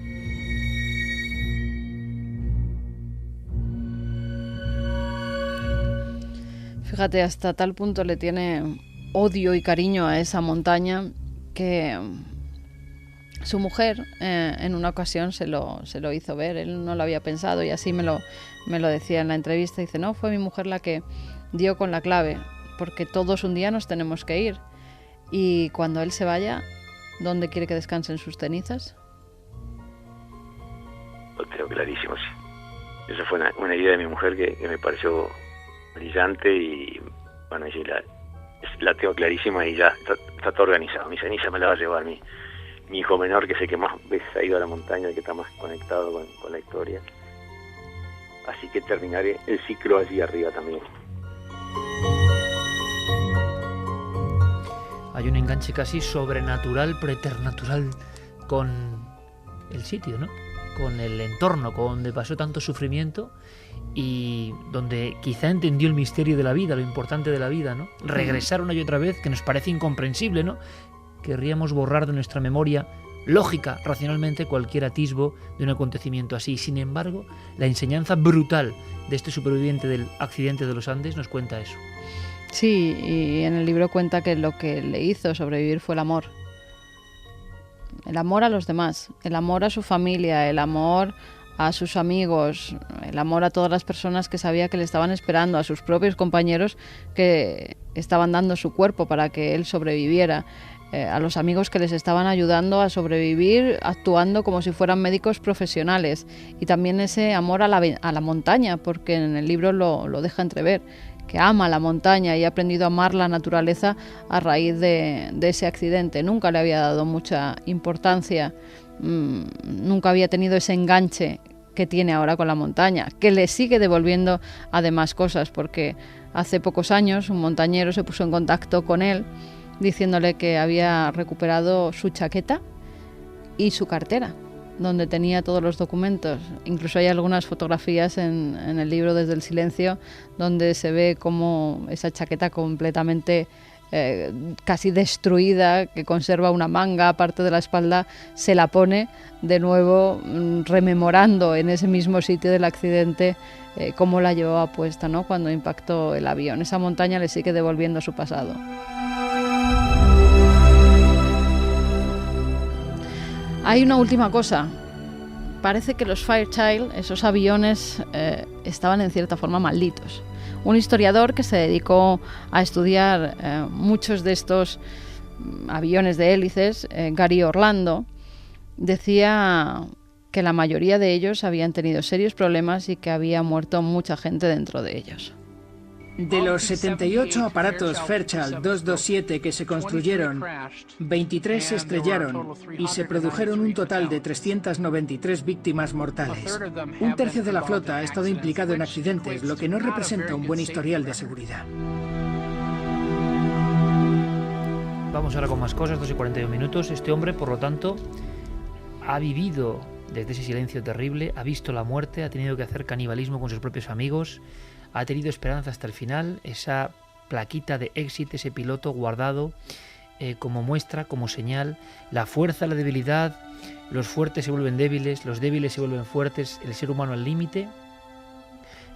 S2: Fíjate, hasta tal punto le tiene odio y cariño a esa montaña que su mujer en una ocasión se lo hizo ver. Él no lo había pensado y así me lo decía en la entrevista. Dice: no, fue mi mujer la que dio con la clave, porque todos un día nos tenemos que ir. Y cuando él se vaya, ¿dónde quiere que descansen sus cenizas?
S3: Lo tengo clarísimo, sí. Esa fue una idea de mi mujer que me pareció brillante y bueno, sí, la tengo clarísima y ya está todo organizado. Mi ceniza me la va a llevar mi hijo menor, que es el que más veces ha ido a la montaña, el que está más conectado con la historia. Así que terminaré el ciclo allí arriba también.
S1: Hay un enganche casi sobrenatural, preternatural con el sitio, ¿no? Con el entorno, con donde pasó tanto sufrimiento y donde quizá entendió el misterio de la vida, lo importante de la vida, ¿no? Regresar una y otra vez, que nos parece incomprensible, ¿no? Querríamos borrar de nuestra memoria lógica, racionalmente, cualquier atisbo de un acontecimiento así. Sin embargo, la enseñanza brutal de este superviviente del accidente de los Andes nos cuenta eso.
S2: Sí, y en el libro cuenta que lo que le hizo sobrevivir fue el amor. El amor a los demás, el amor a su familia, el amor a sus amigos, el amor a todas las personas que sabía que le estaban esperando, a sus propios compañeros que estaban dando su cuerpo para que él sobreviviera, a los amigos que les estaban ayudando a sobrevivir, actuando como si fueran médicos profesionales, y también ese amor a la montaña, porque en el libro lo deja entrever, que ama la montaña y ha aprendido a amar la naturaleza a raíz de ese accidente. Nunca le había dado mucha importancia, nunca había tenido ese enganche que tiene ahora con la montaña, que le sigue devolviendo además cosas, porque hace pocos años un montañero se puso en contacto con él diciéndole que había recuperado su chaqueta y su cartera, donde tenía todos los documentos. Incluso hay algunas fotografías en el libro Desde el Silencio donde se ve como esa chaqueta completamente casi destruida, que conserva una manga, parte de la espalda, se la pone de nuevo, rememorando en ese mismo sitio del accidente cómo la llevaba puesta, ¿no?, cuando impactó el avión. Esa montaña le sigue devolviendo su pasado. Hay una última cosa. Parece que los Fairchild, esos aviones, estaban en cierta forma malditos. Un historiador que se dedicó a estudiar muchos de estos aviones de hélices, Gary Orlando, decía que la mayoría de ellos habían tenido serios problemas y que había muerto mucha gente dentro de ellos.
S8: De los 78 aparatos Fairchild 227 que se construyeron, 23 se estrellaron y se produjeron un total de 393 víctimas mortales. Un tercio de la flota ha estado implicado en accidentes, lo que no representa un buen historial de seguridad.
S1: Vamos ahora con más cosas, 2:41 minutos. Este hombre, por lo tanto, ha vivido desde ese silencio terrible, ha visto la muerte, ha tenido que hacer canibalismo con sus propios amigos, ha tenido esperanza hasta el final, esa plaquita de éxito, ese piloto guardado como muestra, como señal, la fuerza, la debilidad, los fuertes se vuelven débiles, los débiles se vuelven fuertes, el ser humano al límite.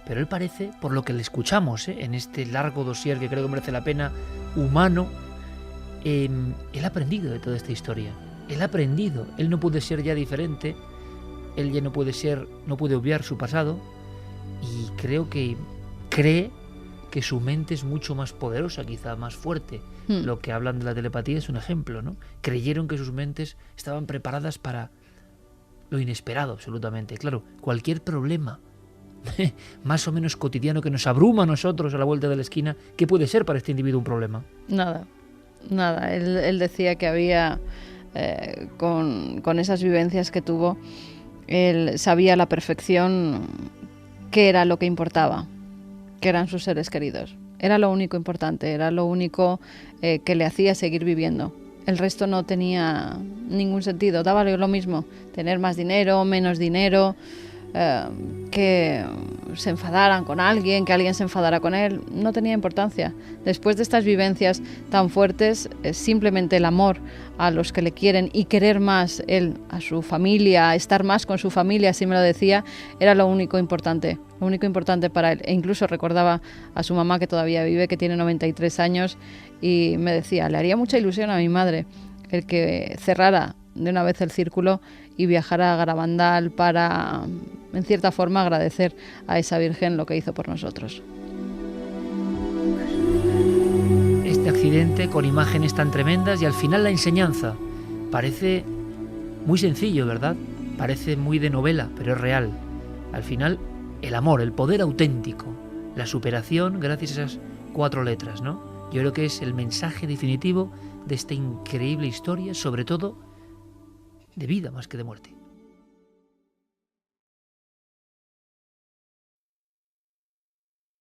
S1: Pero él parece, por lo que le escuchamos en este largo dossier que creo que merece la pena, humano, él ha aprendido de toda esta historia, él ha aprendido, él no puede ser ya diferente, él ya no puede obviar su pasado, y cree que su mente es mucho más poderosa, quizá más fuerte. Lo que hablan de la telepatía es un ejemplo, ¿no? Creyeron que sus mentes estaban preparadas para lo inesperado, absolutamente. Claro, cualquier problema más o menos cotidiano que nos abruma a nosotros a la vuelta de la esquina, ¿qué puede ser para este individuo un problema?
S2: Nada. Él decía que había, con esas vivencias que tuvo, él sabía a la perfección qué era lo que importaba, que eran sus seres queridos. Era lo único importante, era lo único que le hacía seguir viviendo. El resto no tenía ningún sentido, daba lo mismo, tener más dinero, menos dinero, que se enfadaran con alguien, que alguien se enfadara con él, no tenía importancia. Después de estas vivencias tan fuertes, simplemente el amor a los que le quieren y querer más él a su familia, estar más con su familia, así me lo decía, era lo único importante para él. E incluso recordaba a su mamá, que todavía vive, que tiene 93 años, y me decía, le haría mucha ilusión a mi madre el que cerrara de una vez el círculo y viajara a Garabandal para, en cierta forma, agradecer a esa Virgen lo que hizo por nosotros.
S1: Este accidente con imágenes tan tremendas y al final la enseñanza. Parece muy sencillo, ¿verdad? Parece muy de novela, pero es real. Al final, el amor, el poder auténtico, la superación gracias a esas 4 letras, ¿no? Yo creo que es el mensaje definitivo de esta increíble historia, sobre todo de vida más que de muerte.